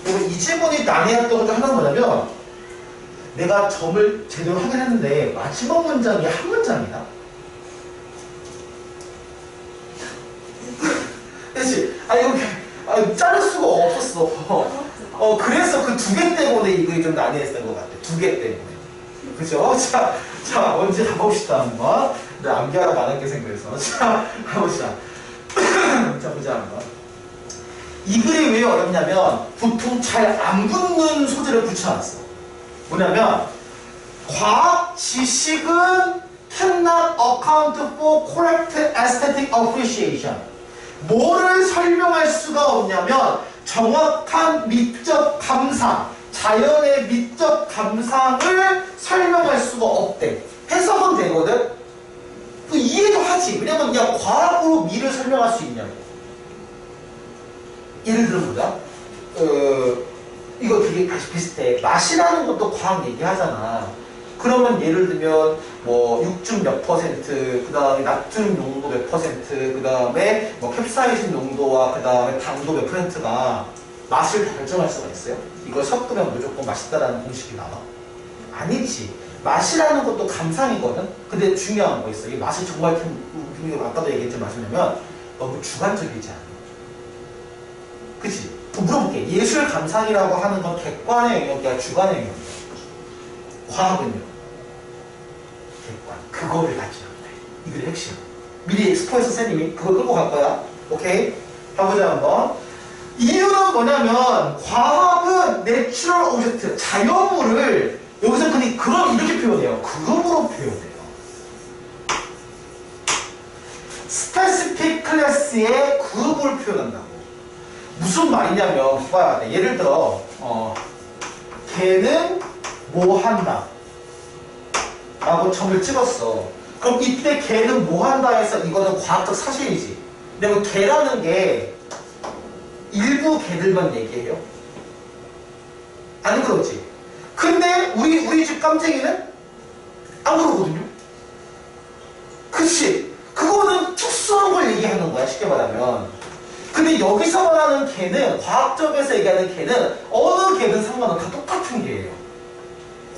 그리고 이 질문이 난해했던 것 중 하나는 뭐냐면 내가 점을 제대로 하긴 했는데 마지막 문장이 한 문장이다. 그렇지? 이거 자를 수가 없었어. 그래서 그 두 개 때문에 이거 좀 난해했던 것 같아. 두 개 때문에. 그죠? 자, 먼저 가봅시다, 한번. 암기하라고 안 한 게 생겨서. 자, 가봅시다. 자, 보자, 한번. 이 글이 왜 어렵냐면 보통 잘 안 붙는 소재를 붙여놨어. 뭐냐면 과학 지식은 cannot account for correct aesthetic appreciation. 뭐를 설명할 수가 없냐면 정확한 미적 감상, 자연의 미적 감상을 설명할 수가 없대. 해석은 되거든? 이해도 하지. 왜냐면 그냥 과학으로 미를 설명할 수 있냐고. 예를 들어보자. 이거 되게 비슷해. 맛이라는 것도 과학 얘기하잖아. 그러면 예를 들면 뭐 육중 몇 퍼센트, 그 다음에 나트륨 농도 몇 퍼센트, 그 다음에 뭐 캡사이신 농도와 그 다음에 당도 몇 퍼센트가 맛을 결정할 수가 있어요? 이걸 섞으면 무조건 맛있다라는 공식이 나와? 아니지. 맛이라는 것도 감상이거든? 근데 중요한 거 있어. 이 맛이 정말 아까도 얘기했지만 맛이냐면 너무 주관적이지 않아. 그치? 물어볼게. 예술 감상이라고 하는 건 객관의 영역이야, 주관의 영역이야? 과학은요? 객관. 그거를 가지면 돼. 이게 핵심. 미리 스포에서 쌤님이 그걸 끌고 갈 거야. 오케이? 가보자 한번. 이유는 뭐냐면 과학은 내추럴 오브젝트, 자연물을 여기서 그럼 이렇게 표현해요. 그룹으로 표현해요. 스페시픽 클래스의 그룹을 표현한다고. 무슨 말이냐면 봐야 돼. 예를 들어 걔는 뭐 한다 라고 점을 찍었어. 그럼 이때 걔는 뭐 한다 해서 이거는 과학적 사실이지. 왜냐면 걔라는 게 일부 걔들만 얘기해요. 안 그러지. 근데 우리 집 깜쟁이는 안 그러거든요. 그치? 그거는 특수한 걸 얘기하는 거야, 쉽게 말하면. 근데 여기서 말하는 걔는, 과학적에서 얘기하는 걔는 어느 걔든 상관은 다 똑같은 걔예요.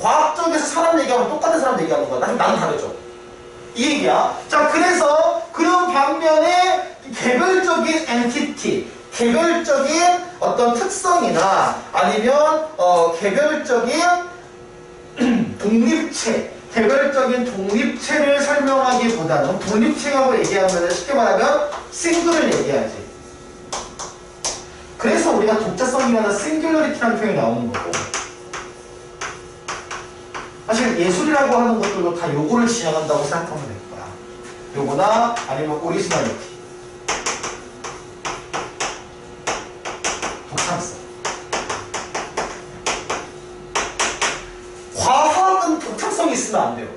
과학적에서 사람 얘기하면 똑같은 사람 얘기하는 거야. 나는 다르죠. 이 얘기야. 자, 그래서 그런 반면에 개별적인 엔티티, 개별적인 어떤 특성이나 아니면 개별적인 독립체, 개별적인 독립체를 설명하기보다는 독립체라고 얘기하면 쉽게 말하면 싱글을 얘기하지. 그래서 우리가 독자성이라는 싱귤러리티라는 표현이 나오는 거고, 사실 예술이라고 하는 것들도 다 요거를 지향한다고 생각하면 될 거야. 요거나 아니면 오리지널리티, 독창성. 과학은 독창성이 있으면 안 돼요.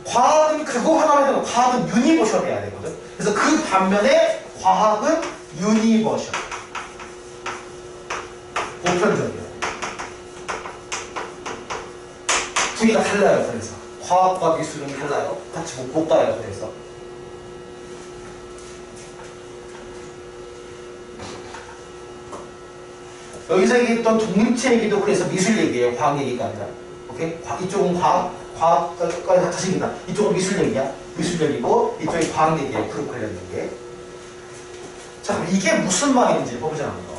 과학은 그거 하나 해도 과학은 유니버셜 해야 되거든. 그래서 그 반면에 과학은 유니버셜, 보편적이야. 두 개가 달라요. 그래서 과학과 미술은 달라요. 같이 못 가요. 그래서 여기서 얘기했던 독립체 얘기도 그래서 미술 얘기예요. 과학 얘기가 아니라. 오케이? 이쪽은 과학까지 다 다십니다. 이쪽은 미술 얘기야. 미술 얘기고 이쪽이 과학 얘기예요. 그룹 관련된 게. 자, 그럼 이게 무슨 말인지 보자 한번.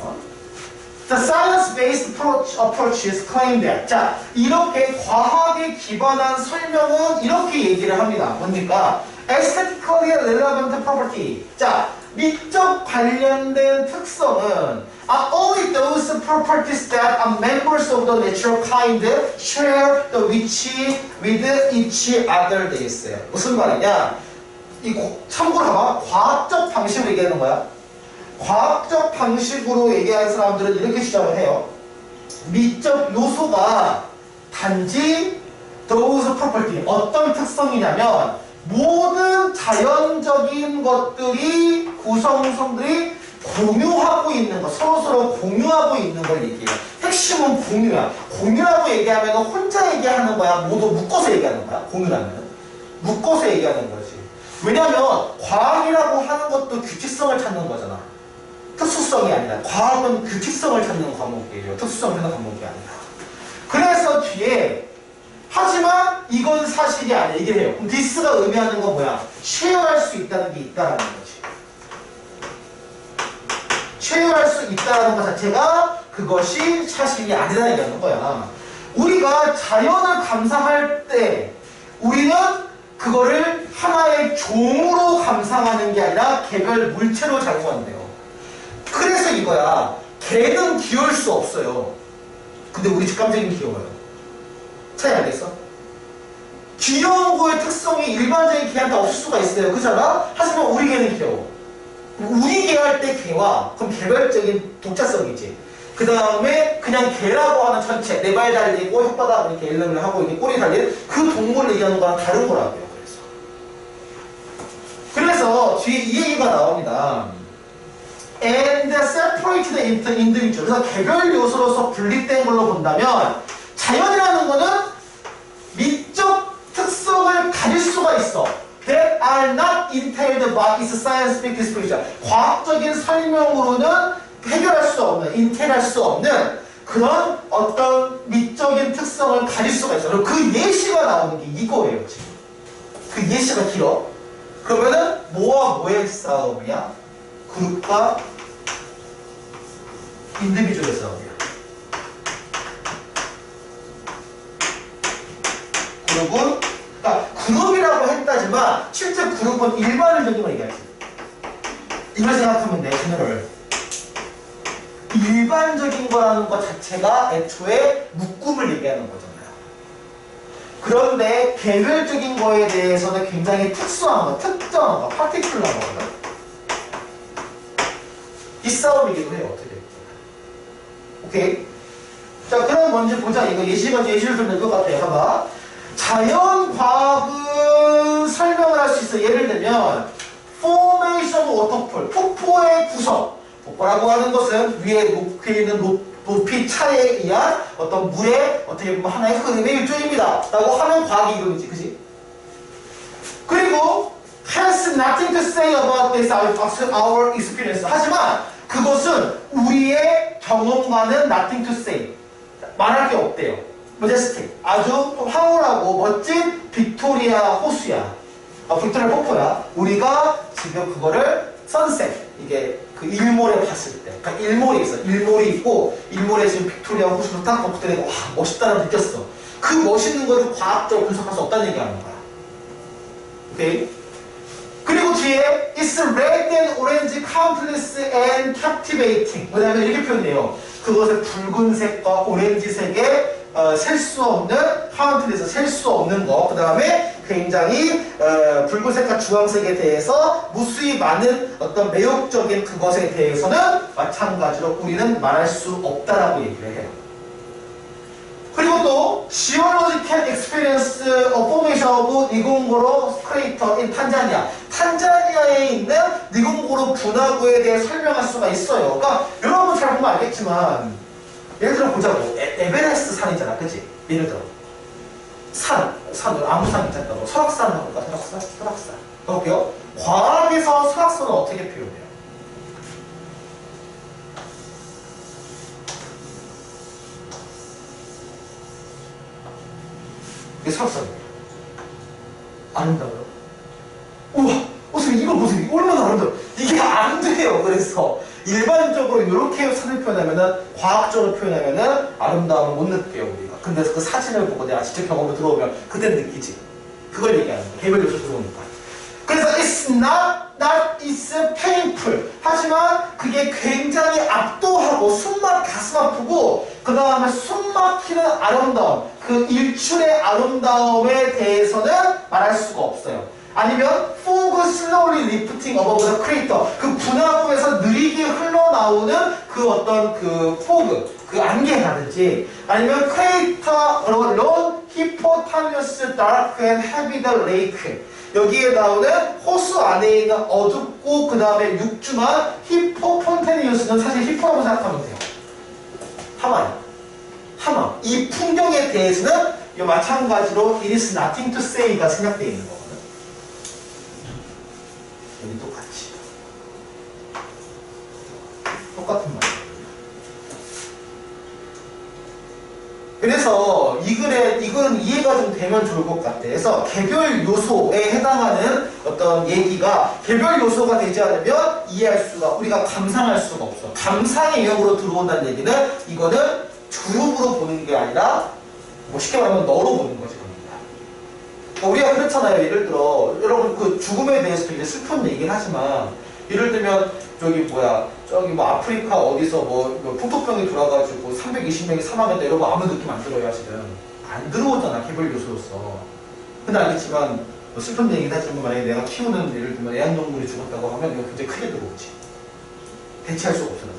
The science-based approaches claim that. 자, 이렇게 과학에 기반한 설명은 이렇게 얘기를 합니다. 뭡니까? Aesthetically relevant property. 자, 미적 관련된 특성은 are only those properties that are members of the natural kind share the which with each other 돼 있어요. 무슨 말이냐? 참고로 봐봐. 과학적 방식으로 얘기하는 거야. 과학적 방식으로 얘기하는 사람들은 이렇게 주장을 해요. 미적 요소가 단지 those property, 어떤 특성이냐면 모든 자연적인 것들이, 구성성들이 공유하고 있는 것, 서로서로 공유하고 있는 걸 얘기해요. 핵심은 공유야. 공유라고 얘기하면 혼자 얘기하는 거야? 모두 묶어서 얘기하는 거야? 공유라면 묶어서 얘기하는 거지. 왜냐면 과학이라고 하는 것도 규칙성을 찾는 거잖아. 특수성이 아니라. 과학은 규칙성을 찾는 과목이에요. 특수성을 찾는 과목이 아니라. 그래서 뒤에 하지만 이건 사실이 아니야. 얘기를 해요. 그럼 this가 의미하는 건 뭐야? 쉐어할 수 있다는 게 있다라는 거지. 쉐어할 수 있다는 것 자체가 그것이 사실이 아니라는 얘기하는 거야. 우리가 자연을 감상할 때 우리는 그거를 하나의 종으로 감상하는 게 아니라 개별 물체로 작용한대요. 그래서 이거야. 개는 귀여울 수 없어요. 근데 우리 집 깜짝이는 귀여워요. 차이 알겠어? 귀여운 거의 특성이 일반적인 개한테 없을 수가 있어요. 그잖아? 하지만 우리 개는 귀여워. 우리 개 할 때 개와 그럼 개별적인 독자성이지. 그 다음에 그냥 개라고 하는 전체, 네 발 달리고 혓바닥 이렇게 일름을 하고 이렇게 꼬리 달린 그 동물을 얘기하는 거랑 다른 거라고요. 그래서 뒤에 이 얘기가 나옵니다. And separated into individual. 그래서 개별 요소로서 분리된 걸로 본다면 자연이라는 거는 미적 특성을 가질 수가 있어. That are not entailed by its scientific description. 과학적인 설명으로는 해결할 수 없는, 인테일할 수 없는 그런 어떤 미적인 특성을 가질 수가 있어. 그리고 그 예시가 나오는 게 이거예요, 지금. 그 예시가 길어. 그러면은 뭐와 뭐의 싸움이야? 그룹과 인디비주얼의 싸움이야. 그룹은 그러니까 그룹이라고 했다지만 실제 그룹은 일반적인 걸 얘기하지. 이걸 생각하면 돼, general. 일반적인 거라는 것 자체가 애초에 묶음을 얘기하는 거잖아요. 그런데 개별적인 거에 대해서는 굉장히 특수한 거, 특정한 거, particular한 거거든. 이 싸움이기도 해요, 어떻게. 오케이? 자, 그럼 먼저 보자. 이거 예시를 좀 낼 것 같아요. 봐봐. 자연과학은 설명을 할 수 있어. 예를 들면, formation waterfall, 폭포의 구성. 폭포라고 하는 것은 위에 높이 있는 높이 차에 의한 어떤 물의 어떻게 보면 하나의 흐름의 일종입니다. 라고 하는 과학의 이론이지, 그지? 그리고 has nothing to say about this our experience. 하지만 그것은 우리의 경험과는 nothing to say. 말할 게 없대요. majestic. 아주 황홀하고 멋진 빅토리아 호수야. 빅토리아 폭포야. 우리가 지금 그거를 sunset. 이게 그 일몰에 봤을 때. 그러니까 일몰이 있어. 일몰이 있고, 일몰에 지금 빅토리아 호수로 딱 덮고 때리고, 와, 멋있다라고 느꼈어. 그 멋있는 거를 과학적으로 분석할 수 없다는 얘기 하는 거야. 오케이? 그리고 뒤에 It's red and orange, countless and captivating. 왜냐면 이렇게 표현해요. 그것의 붉은색과 오렌지색의 셀 수 없는, countless, 셀 수 없는 거. 그 다음에 굉장히 붉은색과 주황색에 대해서 무수히 많은 어떤 매혹적인 그것에 대해서는 마찬가지로 우리는 말할 수 없다라고 얘기를 해요. 그리고 또 Geological Experience of Formation of 니공고로 Crater in Tanzania. 탄자니아에 있는 니공고로 분화구에 대해 설명할 수가 있어요. 그러니까 여러분 잘 보면 알겠지만 예를 들어 보자고. 에베레스트 산이잖아, 그치? 예를 들어 산 아무 산 있잖아. 설악산 해볼까? 설악산. 볼게요. 과학에서 설악산은 어떻게 표현해요? 이게 설악산이에요. 아름다워요? 우와! 선생님 이걸 보세요. 얼마나 아름다워요. 이게 안 돼요. 그래서 일반적으로 이렇게 산을 표현하면은, 과학적으로 표현하면은 아름다움을 못 느껴요, 우리가. 근데 그 사진을 보고 내가 직접 경험을 들어오면 그때 느끼지. 그걸 얘기하는 거야. 개별 요소 들어오니까. 그래서 it's it's painful. 하지만 그게 굉장히 압도하고 숨막 가슴 아프고 그 다음에 숨 막히는 아름다움, 그 일출의 아름다움에 대해서는 말할 수가 없어요. 아니면 fog slowly lifting above the crater. 그 분화구에서 느리게 흘러나오는 그 어떤 그 fog, 그 안개라든지 아니면 crater alone hippopotamus dark and heavy the lake. 여기에 나오는 호수 안에 있는 어둡고 그 다음에 육중한 히포폰테니우스는 사실 히포라고 생각하면 돼요. 하마. 이 풍경에 대해서는 마찬가지로 it is nothing to say가 생략되어 있는 거거든. 여기 똑같이. 똑같은 말이에요. 그래서 이건 이해가 좀 되면 좋을 것 같아. 그래서 개별 요소에 해당하는 어떤 얘기가 개별 요소가 되지 않으면 이해할 수가, 우리가 감상할 수가 없어. 감상의 영역으로 들어온다는 얘기는 이거는 그룹으로 보는 게 아니라 뭐 쉽게 말하면 너로 보는 거지. 우리가 그렇잖아요. 예를 들어 여러분 그 죽음에 대해서도 이제 슬픈 얘기를 하지만 예를 들면 저기 뭐 아프리카 어디서 뭐 풍토병이 돌아가지고 320명이 사망했다 이러면 아무 느낌 안 들어요. 사실은 안 들어오잖아. 개별 요소로서. 근데 알겠지만 뭐 슬픈 얘기를 하지만 만약에 내가 키우는 예를 들면 애완동물이 죽었다고 하면 이거 굉장히 크게 들어오지. 대체할 수가 없어요.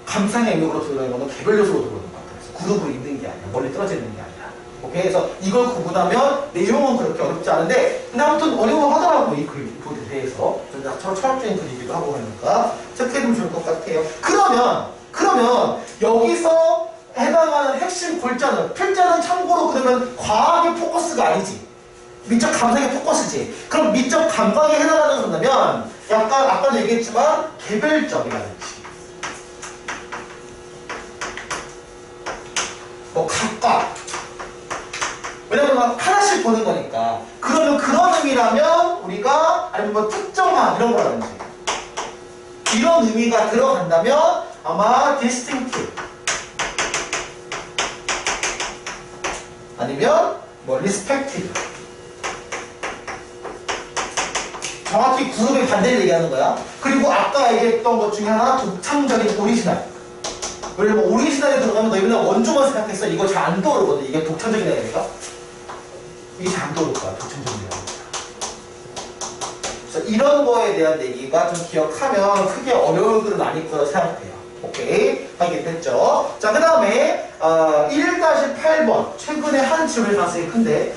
감상의 영역으로 들어오는 거는 개별 요소로 들어오는 것 같아요. 그룹으로 있는 게 아니야. 멀리 떨어져 있는 게 아니야. 오케이? 그래서 이걸 구분하면 내용은 그렇게 어렵지 않은데 근데 아무튼 어려워하더라고. 이 그림에 대해서 저처럼 철학적인 그림이기도 하고 하니까 체크해두면 좋을 것 같아요. 그러면 여기서 해당하는 핵심 필자는 참고로 그러면 과학의 포커스가 아니지. 미적 감상의 포커스지. 그럼 미적 감각에 해당하는 거라면 약간 아까 얘기했지만 개별적이라든지 뭐 각각, 왜냐면 하나씩 보는 거니까. 그러면 그런 의미라면 우리가 아니면 뭐 특정한 이런 거라든지 이런 의미가 들어간다면 아마 distinctive 아니면 뭐 respective 정확히 그룹의 반대를 얘기하는 거야. 그리고 아까 얘기했던 것 중에 하나 독창적인 오리지널. 왜냐면 오리지널에 들어가면 너 맨날 원조만 생각했어. 이거 잘 안 떠오르거든. 이게 독창적인 애니까. 이게 잘 안 떠오를 거야. 독창적인 애니까. 그래서 이런 거에 대한 얘기가 좀 기억하면 크게 어려울 글은 아닐 거라 생각해요. 오케이. 확인됐죠? 자, 그 다음에 1-8번. 최근에 한 질문이 가능성이 큰데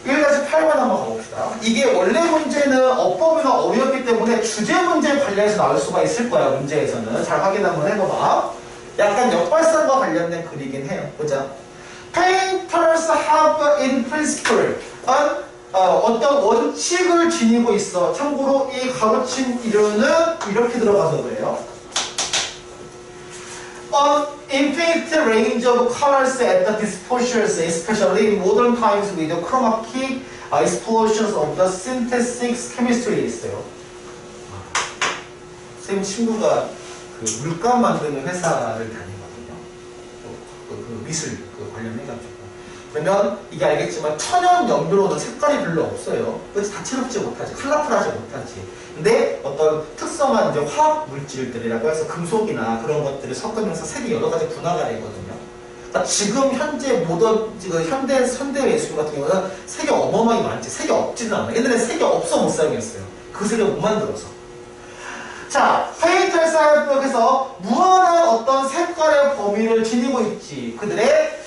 1-8번 한번 가봅시다. 이게 원래 문제는 어법이나 어휘였기 때문에 주제 문제 관련해서 나올 수가 있을 거야. 문제에서는. 잘 확인 한번 해봐봐. 약간 역발상과 관련된 글이긴 해요. 보자. Painters have in principle 어떤 원칙을 지니고 있어. 참고로 이 가로친 이론은 이렇게 들어가서 그래요. An infinite range of colors at the disposals, especially in modern times with the chroma key explosions of the synthetic chemistry 있어요. 쌤 친구가 그 물감 만드는 회사를 다니거든요. 그 미술 관련해가지고. 그러면 이게 알겠지만 천연 염료로는 색깔이 별로 없어요. 그래서 다채롭지 못하지, 컬러풀하지 못하지. 근데 어떤 특성한 이제 화학 물질들이라고 해서 금속이나 그런 것들을 섞으면서 색이 여러 가지 분화가 되거든요. 그러니까 지금 현재 모던 현대 예술 같은 경우는 색이 어마어마하게 많지. 색이 없지는 않아. 옛날에 색이 없어 못 사용했어요. 그 색을 못 만들어서. 자, 페인트를 사용해서 무한한 어떤 색깔의 범위를 지니고 있지. 그들의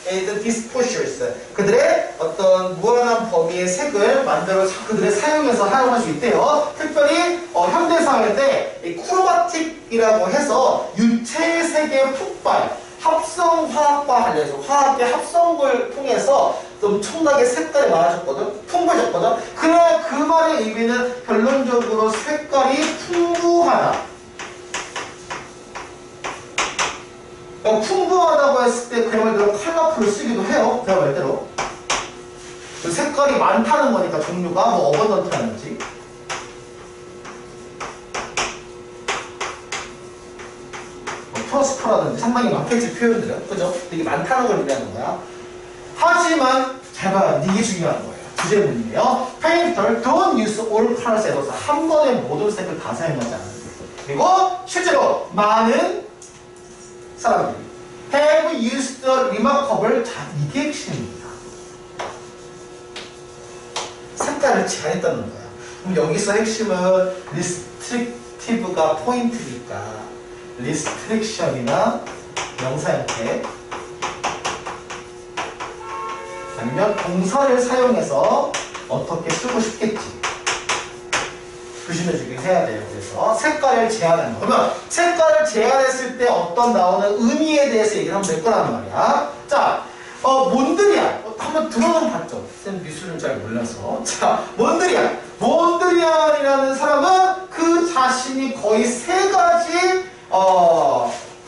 disposals, 그들의 어떤 무한한 범위의 색을 만들어서 그들의 사용해서 사용할 수 있대요. 특별히 현대사회 때 이 크로마틱이라고 해서 유체의 색의 폭발, 합성화학과 관련해서 화학의 합성을 통해서 엄청나게 색깔이 많아졌거든? 풍부해졌거든? 그래, 그 말의 의미는 결론적으로 색깔이 풍부하다. 풍부하다고 했을 때 그 말대로 컬러풀을 쓰기도 해요. 그 말대로. 색깔이 많다는 거니까 종류가 뭐 어버던트라든지. 프로스퍼라든지 상당히 많겠지 표현들은. 그죠? 이게 많다는 걸 의미하는 거야. 하지만 잘 봐요. 이게 중요한 거예요. 주제문이에요. Painter don't use all colors at once. 한 번에 모든 색을 다 사용하지 않아요. 그리고 실제로 많은 사람들이 have used the remarkable. 자, 이게 핵심입니다. 색깔을 제한했다는 거야. 그럼 여기서 핵심은 restrictive가 포인트니까 restriction이나 명사 형태 아니면 동사를 사용해서 어떻게 쓰고 싶겠지. 조심해주긴 해야 돼요. 그래서 색깔을 제한하는 거. 그러면 색깔을 제한했을 때 어떤 나오는 의미에 대해서 얘기를 한번 낼 거란 말이야. 자, 몬드리안. 한번 들어는 봤죠? 쌤 미술을 잘 몰라서. 자, 몬드리안. 몬드리안이라는 사람은 그 자신이 거의 세 가지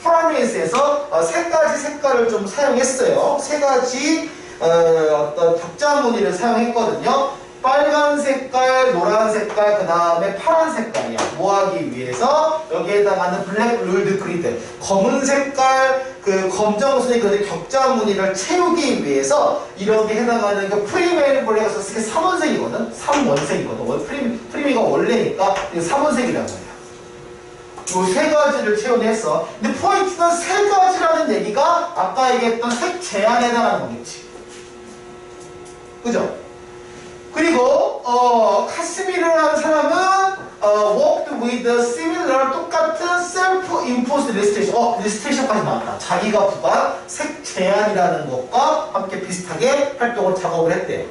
프라미스에서 세 가지 색깔을 좀 사용했어요. 세 가지 어떤 격자 무늬를 사용했거든요. 빨간 색깔, 노란 색깔, 그 다음에 파란 색깔이야. 뭐 하기 위해서? 여기에다가는 블랙 룰드 그리드. 검은 색깔, 그 검정색의 그 격자 무늬를 채우기 위해서 이렇게 해당하는 그 프리메일 블랙에서 쓰게 3원색이거든? 3원색이거든. 프리미가 원래니까 이거 3원색이라고 해요. 이 세 가지를 채워냈어. 근데 포인트는 세 가지라는 얘기가 아까 얘기했던 색 제한에 해당하는 거겠지. 그죠? 그리고 카스미르라는 사람은 worked with similar 똑같은 self-imposed restriction. restriction까지 나왔다. 자기가 부과한 색 제한이라는 것과 함께 비슷하게 활동을 작업을 했대요.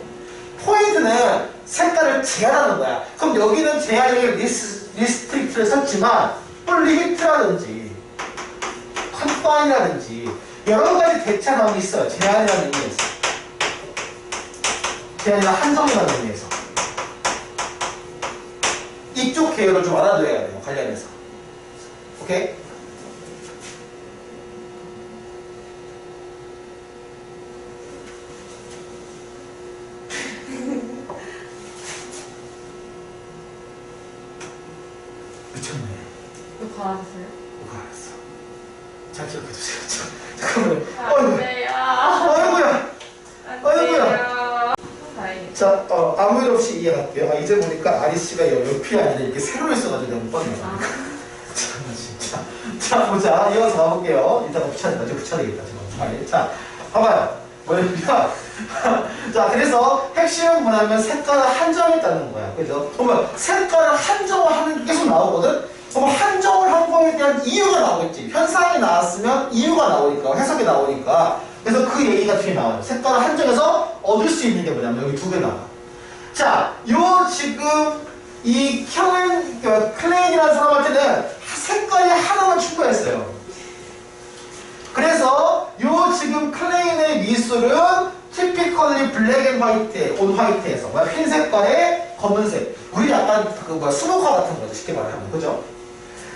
포인트는 색깔을 제한하는 거야. 그럼 여기는 제한이 restrict를 썼지만 리미트라든지 컨파인이라든지 여러 가지 대체가 있어요. 제한이라는 의미에서. 제한이나 한정이라는 의미에서. 이쪽 계열을 좀 알아둬야 돼요. 관련해서. 오케이? 미쳤네.
이거 갈아주세요.
뭐가 알았어. 잘 기억해주세요. 잠깐만요.
안 돼요.
아이고야.
안
아이고야.
돼요. 다행이다.
자, 아무 일 없이 이해할게요. 아, 이제 보니까 아리씨가 옆이 아니라 이렇게 세로 있어가지고 내가 못 봤네요. 참, 진짜. 자, 보자. 이어서 가볼게요. 이따가 붙여야 되겠다. 지금. 자, 봐봐요. 뭐냐면, 자, 그래서 핵심은 뭐냐면 색깔을 한정했다는 거야. 그죠? 그러면 색깔을 한정하는 게 계속 나오거든? 그럼 한정을 한 거에 대한 이유가 나오겠지. 현상이 나왔으면 이유가 나오니까, 해석이 나오니까. 그래서 그 얘기가 뒤에 나와요. 색깔을 한정해서 얻을 수 있는 게 뭐냐면 여기 두 개 나와. 자, 요 지금 이 클레인이라는 사람한테는 색깔이 하나만 충분했어요. 그래서 요 지금 클레인의 미술은 티피컬리 블랙 앤 화이트, 온 화이트에서 흰 색깔에 검은색. 우리 약간 스모커 같은 거죠. 쉽게 말하면. 그죠?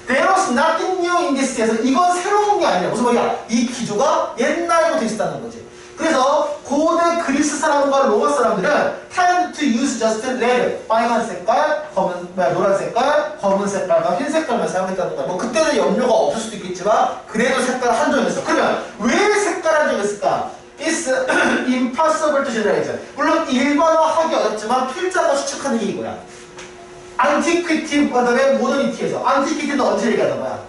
There was nothing new in this. 에서 이건 새로운 게 아니야. 무슨 말이야? 이 기조가 옛날부터 있었다는 거지. 그래서 고대 그리스 사람과 로마 사람들은 tend to use just red, 빨간 색깔, 노란 색깔, 검은 색깔과 흰 색깔만 사용했다는 거야. 뭐 그때는 염료가 없을 수도 있겠지만 그래도 색깔 한정했어. 그러면 왜 색깔 한정했을까? It's impossible to generalize. 물론 일반화하기 어렵지만 필자가 추측하는 게 이거야. 안티퀴티 그다음에 모더니티에서 안티퀴티는 언제 얘기하는 거야?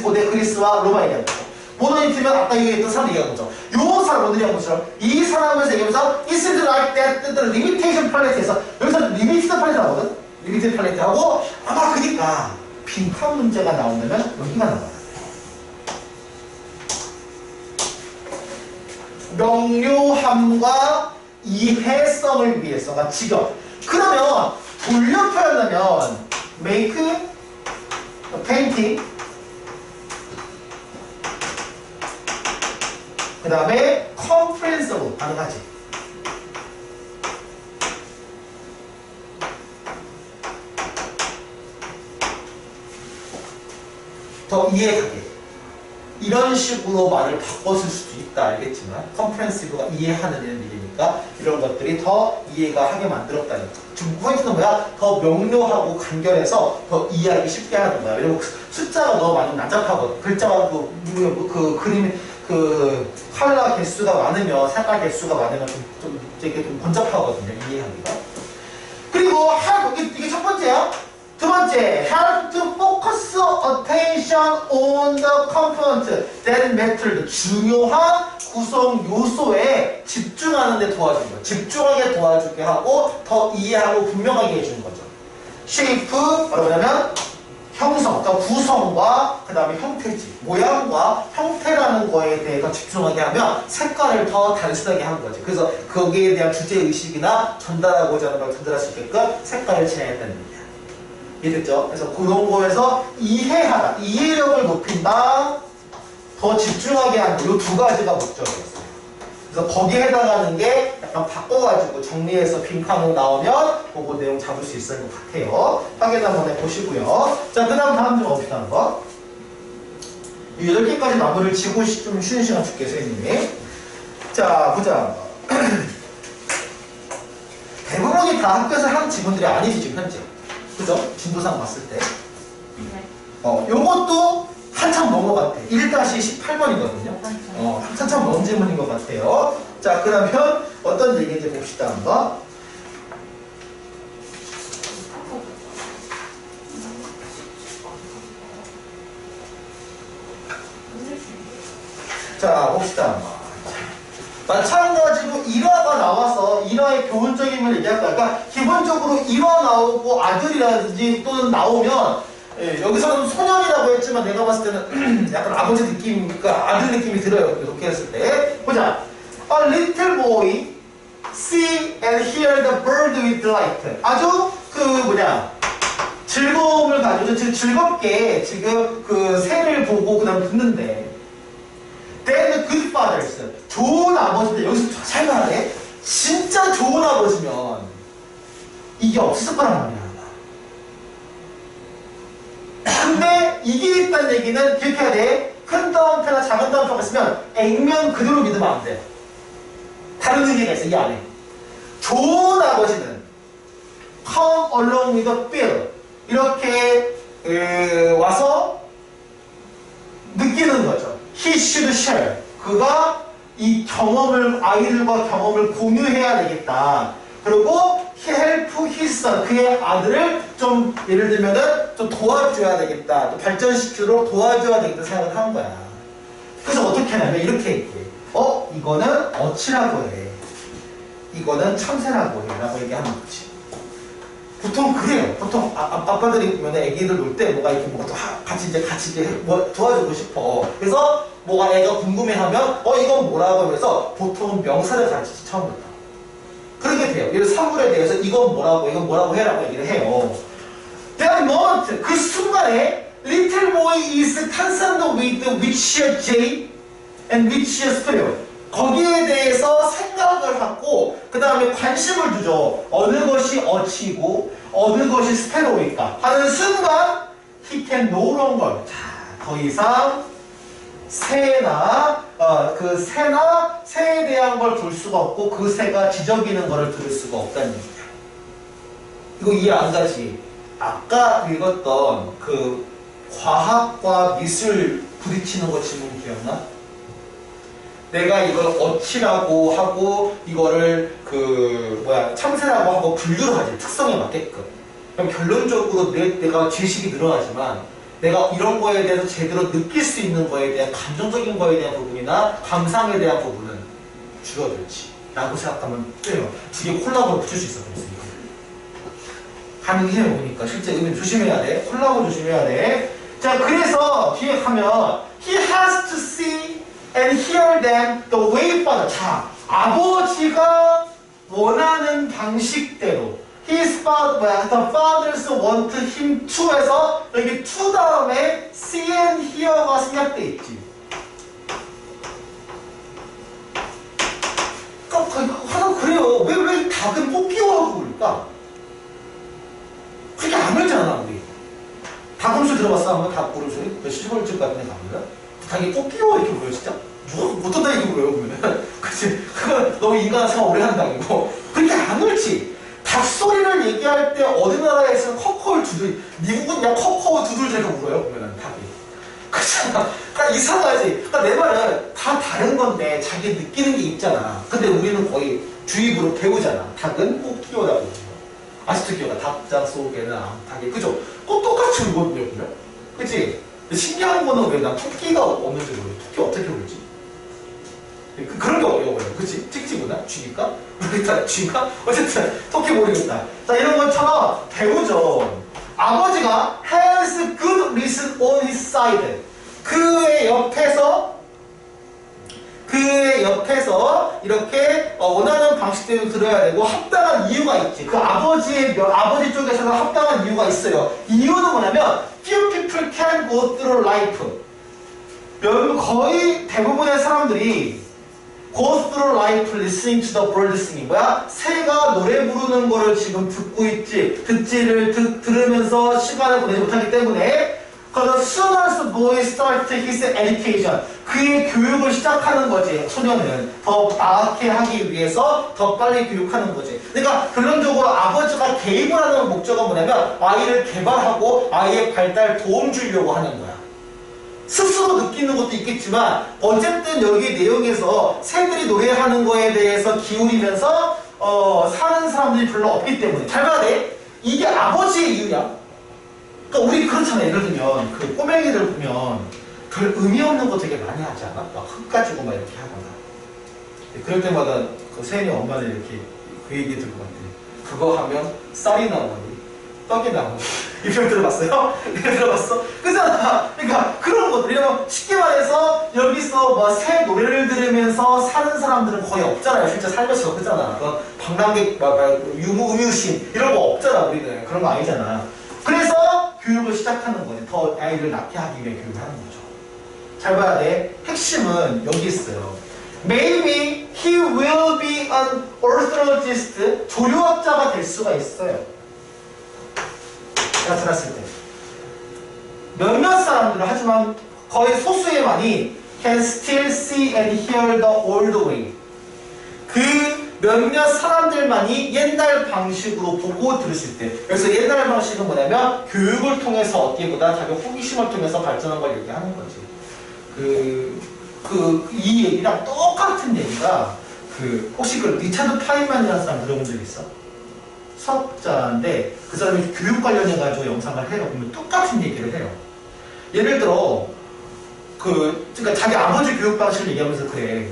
고대 그리스와 로마 얘기하는 거죠. 모더니티면 아까 얘기했던 사람 얘기하는 거죠. 요 사람 오늘 얘기한 것처럼 이 사람에서 얘기하면서 Is it like that? the limitation planet에서 여기서 리미티드 플래닛 하거든? 리미티드 플래닛하고 아마 그니까 빈칸 문제가 나오면 여기가 나와요. 명료함과 이해성을 위해서가 직업. 그러면 돌려 표현하면 make, painting, 그 다음에 comprehensible 가능하지. 더 이해가게. 이런 식으로 말을 바꿨을 수도 있다 알겠지만 comprehensive가 이해하는 이런 얘기니까 이런 것들이 더 이해가 하게 만들었다는 거. 지금 포인트는 뭐야? 더 명료하고 간결해서 더 이해하기 쉽게 하는 거야. 왜냐면 숫자가 너무 많이 난잡하거든. 글자가 그 그림이 컬러 개수가 많으면 색깔 개수가 많으면 좀 번잡하거든요. 이해하기가. 그리고 이게 첫 번째야. 두 번째, have to focus attention on the component that matter. 중요한 구성 요소에 집중하는 데 도와주는 거야. 집중하게 도와주게 하고 더 이해하고 분명하게 해주는 거죠. shape, 뭐냐면 형성, 그러니까 구성과 그 다음에 형태지. 모양과 형태라는 거에 대해서 집중하게 하면 색깔을 더 단순하게 하는 거지. 그래서 거기에 대한 주제의식이나 전달하고자 하는 걸 전달할 수 있게끔 색깔을 제한한다는 얘기야. 이해됐죠? 그래서 그런 거에서 이해하다, 이해력을 높인다, 더 집중하게 하는 이 두 가지가 목적이었어요. 그래서 거기에 해당하는 게 약간 바꿔가지고 정리해서 빈칸으로 나오면 그거 내용 잡을 수 있을 것 같아요. 확인 한번 해보시고요. 자, 그 다음 좀 봅시다. 한번. 이 8개까지 마무리를 지고 좀 쉬는 시간 줄게요, 선생님이. 자, 보자. 대부분이 다 학교에서 하는 지문들이 아니지, 지금 현재. 그죠? 진도상 봤을 때. 요것도 한참 넘어 같아. 1-18번이거든요. 한참 먼 질문인 것 같아요. 자, 그러면 어떤 얘기인지 봅시다, 한번. 자, 봅시다, 한번. 마찬가지로 일화가 나와서 일화의 교훈적인 걸 얘기할 거야. 그러니까 기본적으로 일화 나오고 아들이라든지 또는 나오면 여기서는 소년이라고 했지만 내가 봤을 때는 약간 아버지 느낌, 그러니까 아들 느낌이 들어요. 이렇게 했을 때. 보자. A little boy see and hear the bird with delight. 아주 즐거움을 가지고 즐겁게 지금 그 새를 보고 그 다음 듣는데 Then good fathers. 좋은 아버지인데 여기서 잘 말해. 진짜 좋은 아버지면 이게 없을 거란 말이야. 근데 이게 있다는 얘기는 기억해야 돼. 큰 따옴표나 작은 따옴표가 있으면 액면 그대로 믿으면 안 돼. 다른 의미가 있어, 이 안에. 좋은 아버지는 come along with a bill. 이렇게 와서 느끼는 거죠. He should share. 그가 이 경험을, 아이들과 경험을 공유해야 되겠다. 그리고 son, 그의 아들을 좀 예를 들면은 좀 도와줘야 되겠다, 또 발전시키도록 도와줘야 되겠다 생각을 하는 거야. 그래서 어떻게 하냐면 이렇게 얘기해. 이거는 어치라고 해. 이거는 참새라고 해. 라고 얘기하는 거지. 보통 그래요. 보통 아빠들이 보면 애기들 놀 때 뭐가 이렇게 뭐가 같이 이제 뭐 도와주고 싶어. 그래서 뭐가 애가 궁금해하면 이건 뭐라고 하면서 보통은 명사를 가르치지 처음부터. 그렇게 돼요. 예를 들어 사물에 대해서 이건 뭐라고 해라고 얘기를 해요. That moment, 그 순간에 little boy is concerned with which J and which spirit. 거기에 대해서 생각을 하고 그 다음에 관심을 두죠. 어느 것이 어치고 어느 것이 스페로일까 하는 순간 he can no longer, 더 이상 새나 새에 대한 걸 볼 수가 없고 그 새가 지저귀는 거를 들을 수가 없다는 얘기야. 이거 이해 안 가지? 아까 읽었던 그 과학과 미술 부딪히는 거 지금 기억나? 내가 이걸 어치라고 하고 이거를 참새라고 하고 분류를 하지, 특성에 맞게끔. 그럼 결론적으로 내가 지식이 늘어나지만 내가 이런 거에 대해서 제대로 느낄 수 있는 거에 대한 감정적인 거에 대한 부분이나 감상에 대한 부분은 줄어들지 라고 생각하면 돼요. 두 개 콜라보로 붙일 수 있어. 그래서 이거 가능해요. 보니까 실제 의미 조심해야 돼. 콜라보 조심해야 돼. 자, 그래서 뒤에 가면 he has to see and hear them the way father. 자, 아버지가 원하는 방식대로 his father, the fathers want him to 해서 여기 to 다음에 see and hear가 생략돼 있지. 하나 그래요. 왜 닭은 꼭 끼워하고 그럴까? 그렇게 안 울잖아 우리. 닭 울음소리 들어봤어? 한번 닭 울음소리? 몇 시골집 같은 데 가면 닭이 꼭 끼워 이렇게 울어요 진짜? 누가 어떤 닭이 울어요 그러면? 그치? 그건 너무 인간 생활 오래 한 닭이고 그렇게 안 울지. 닭 소리를 얘기할 때 어느 나라에서는 커커를 두들, 미국은 그냥 커커 두들대고 울어요 보면은 닭이. 그렇잖아. 그러니까 이상하지. 그러니까 내 말은 다 다른 건데 자기 느끼는 게 있잖아. 근데 우리는 거의 주입으로 배우잖아. 닭은 꼭 끼워라고. 아직도 기억나. 닭장 속에는 닭이. 그죠? 꼭 똑같이 울거든요 보면. 그치? 신기한 거는 왜 난 토끼가 없는지 모르겠어. 토끼 어떻게 울지? 그런 게 어려워요. 그치? 찍찍보다? 쥐니까? 모르겠다. 쥐가? 어쨌든 토끼 모르겠다. 자, 이런 것처럼 배우죠. 아버지가 has good reason on his side. 그의 옆에서 이렇게 원하는 방식대로 들어야 되고 합당한 이유가 있지. 그 아버지 쪽에서는 합당한 이유가 있어요. 이유는 뭐냐면 few people can go through life. 거의 대부분의 사람들이 go through life listening to the bird singing. 뭐야? 새가 노래 부르는 거를 지금 들으면서 시간을 보내지 못하기 때문에 그래서 soon as the boy starts his education. 그의 교육을 시작하는 거지. 소년은 더 나게 하기 위해서 더 빨리 교육하는 거지. 그러니까 결론적으로 아버지가 개입을 하는 목적은 뭐냐면 아이를 개발하고 아이의 발달 도움 주려고 하는 거야. 스스로 느끼는 것도 있겠지만 어쨌든 여기 내용에서 새들이 노래하는 거에 대해서 기울이면서 사는 사람들이 별로 없기 때문에 잘 봐야 돼. 이게 아버지의 이유야. 그러니까 우리 그렇잖아. 예를 들면 그 꼬맹이들 보면 별 의미 없는 거 되게 많이 하지 않아? 막 흙 가지고 막 이렇게 하거나. 그럴 때마다 그 세연이 엄마는 이렇게 그 얘기 들고 같아. 그거 하면 쌀이 나오니 떡이 나오니. 이 표현 들어봤어요? 들어봤어? 그잖아. 그러니까 그런 것들. 이러면 쉽게 말해서 여기서 뭐 새 노래를 들으면서 사는 사람들은 거의 없잖아요. 실제 살면서 그잖아. 방랑객, 음유신 이런 거 없잖아. 우리는 그런 거 아니잖아. 그래서 교육을 시작하는 거예요. 더 아이를 낳게 하기 위해 교육을 하는 거죠. 잘 봐야 돼. 핵심은 여기 있어요. Maybe he will be an ornithologist. 조류학자가 될 수가 있어요. 제가 들었을 때. 몇몇 사람들은 하지만 거의 소수의만이 can still see and hear the old way. 그 몇몇 사람들만이 옛날 방식으로 보고 들을 수 있대. 그래서 옛날 방식은 뭐냐면 교육을 통해서 얻기보다 자기 호기심을 통해서 발전한 걸 얘기하는 거지. 이 얘기랑 똑같은 얘기가 혹시 그 리차드 파인만이라는 사람 들어본 적 있어? 수학자인데 그 사람이 교육 관련해가지고 영상을 해요. 그러면 똑같은 얘기를 해요. 예를 들어 그러니까 자기 아버지 교육 방식을 얘기하면서 그래.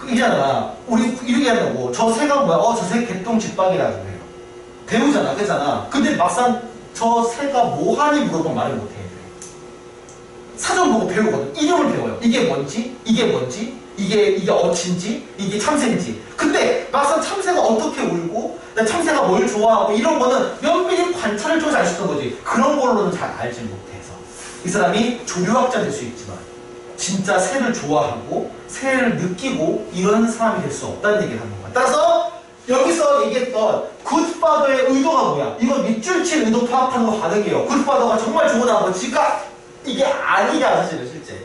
이잖아. 우리 이렇게 한다고. 저 새가 뭐야? 저 새 개똥집박이라고 해요. 배우잖아. 그잖아. 근데 막상 저 새가 뭐 하니 물어보면 말을 못해. 사전 보고 배우거든. 이름을 배워요. 이게 뭔지, 이게 뭔지, 이게 어친지, 이게 참새인지. 근데 막상 참새가 어떻게 울고, 참새가 뭘 좋아하고 이런 거는 면밀히 관찰을 통해서 알 수 있는 거지. 그런 걸로는 잘 알지 못해서. 이 사람이 조류학자 될 수 있지만 진짜 새를 좋아하고 새를 느끼고 이런 사람이 될 수 없다는 얘기를 하는 거야. 따라서 여기서 얘기했던 굿파더의 의도가 뭐야? 이거 밑줄 친 의도 파악하는 거 다르게요. 굿파더가 정말 좋은 아버지가 이게 아니야 사실은 실제.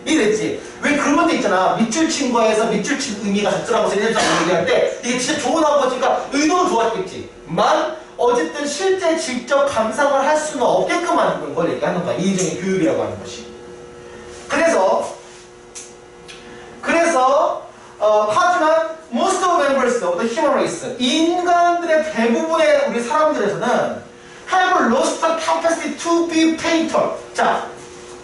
이랬지. 왜 그런 것도 있잖아. 밑줄 친 거에서 밑줄 친 의미가 적절하고 세대적으로 얘기할 때 이게 진짜 좋은 아버지가 의도는 좋았겠지만 어쨌든 실제 직접 감상을 할 수는 없게끔 하는 걸 얘기하는 거야. 이의적인 교육이라고 하는 것이. 그래서 하지만 most of members of the human race 인간들의 대부분의 우리 사람들에서는 have lost the capacity to be painter. 자,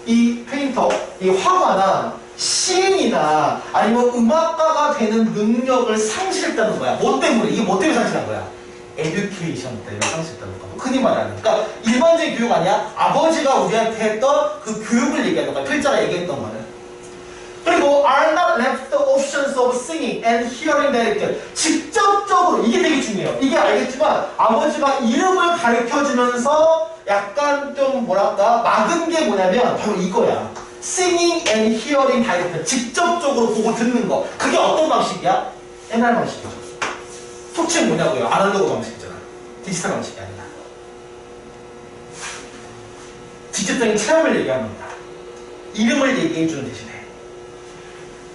이 페인터, 이 화가나 시인이나 아니면 음악가가 되는 능력을 상실했다는 거야. 뭐 때문에? 이게 뭐 때문에 상실한 거야? 에듀케이션 때문에 상실했다는 거야. 흔히 말하는. 그러니까 일반적인 교육 아니야? 아버지가 우리한테 했던 그 교육을 얘기하는 거야. 필자가 얘기했던 거는. 그리고 are not left the options of singing and hearing directed. 직접적으로 이게 되게 중요해요. 이게 알겠지만 아버지가 이름을 가르쳐주면서 약간 좀 뭐랄까 막은 게 뭐냐면 바로 이거야. Singing and hearing directed. 직접적으로 보고 듣는 거. 그게 어떤 방식이야? NR 방식이죠. 속칭 뭐냐고요? 아날로그 방식이잖아. 디지털 방식이 아니라. 직접적인 체험을 얘기하는 거야. 이름을 얘기해주는 대신에.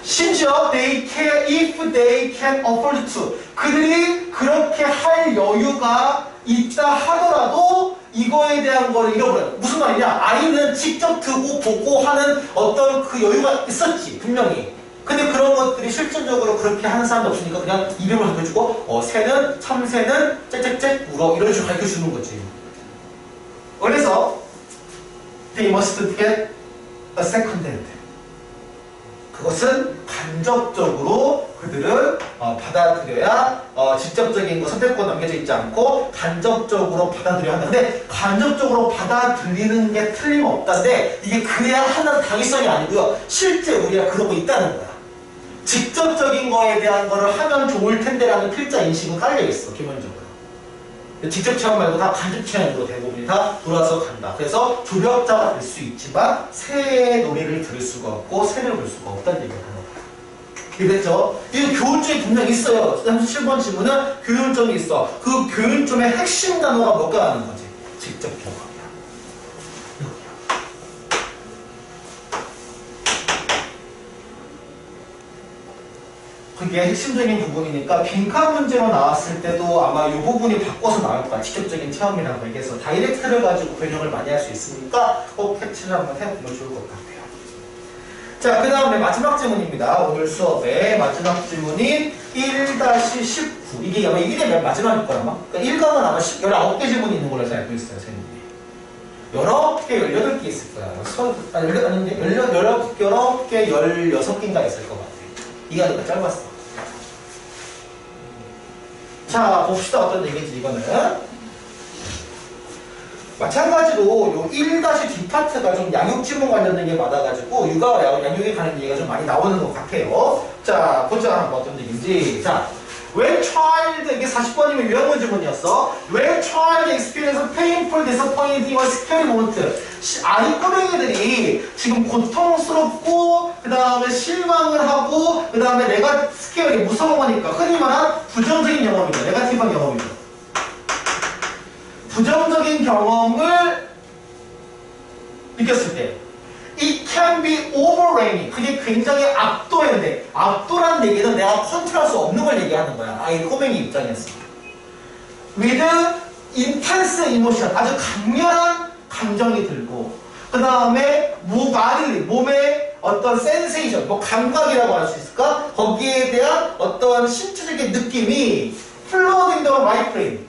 심지어 they care if they can afford to. 그들이 그렇게 할 여유가 있다 하더라도 이거에 대한 거를 잃어버려요. 무슨 말이냐? 아이는 직접 듣고 보고 하는 어떤 그 여유가 있었지 분명히. 근데 그런 것들이 실질적으로 그렇게 하는 사람이 없으니까 그냥 이름을 가르쳐주고 새는 참새는 짹짹짹 울어 이런 식으로 가르쳐주는 거지. 그래서 they must get a second hand. 그것은 간접적으로 그들은 받아들여야 직접적인 거 선택권 남겨져 있지 않고 간접적으로 받아들여야 하는데 간접적으로 받아들이는 게 틀림없다는데 이게 그래야 하는 당위성이 아니고요. 실제 우리가 그러고 있다는 거야. 직접적인 거에 대한 거를 하면 좋을 텐데라는 필자 인식은 깔려있어. 기본적으로. 직접 체험 말고 다 간접 체험으로 대부분이 다 돌아서 간다. 그래서 조력자가 될 수 있지만 새의 노래를 들을 수가 없고 새를 볼 수가 없다는 얘기를 하는 거예요. 이해됐죠? 이 교훈점이 분명히 있어요. 37번 질문은 교훈점이 있어. 그 교훈점의 핵심 단어가 뭐가 하는 거지? 직접 경험이야. 그게 핵심적인 부분이니까 빈칸 문제로 나왔을 때도 아마 이 부분이 바꿔서 나올 거야. 직접적인 체험이라고 얘기해서 다이렉트를 가지고 변형을 많이 할 수 있으니까 꼭 캡처를 한번 해보면 좋을 것 같아요. 자, 그 다음에 마지막 질문입니다. 오늘 수업의 마지막 질문인 1-19. 이게 아마 이게 마지막일 거야 아마. 그러니까 1강은 아마 19개 질문이 있는 걸로 알고 있어요. 선생님이. 19개, 18개 있을 거야. 아닌데 19개, 16개인가 있을 것 같아. 이가 너무 짧았어. 자, 봅시다. 어떤 얘기인지 이거는. 마찬가지로 요 1-D 파트가 좀 양육지문 관련된 게 많아가지고 육아와 양육에 관한 얘기가 좀 많이 나오는 것 같아요. 자, 보자. 한번 어떤 얘기인지. 자, when child, 이게 40번이면 유형문 질문이었어. When child experience painful, disappointing or scary moment. 아이 꼬맹이들이 지금 고통스럽고 그 다음에 실망을 하고 그 다음에 내가 스케일이 무서운 거니까 흔히 말한 부정적인 경험이죠. 네거티브한 경험이죠. 부정적인 경험을 느꼈을 때 It can be overwhelming. 그게 굉장히 압도했는데 압도라는 얘기는 내가 컨트롤할 수 없는 걸 얘기하는 거야. 아이 꼬맹이 입장에서. With intense emotion. 아주 강렬한 감정이 들고 그 다음에 몸의 어떤 센세이션, 뭐 감각이라고 할 수 있을까? 거기에 대한 어떤 신체적인 느낌이 flowing down right brain,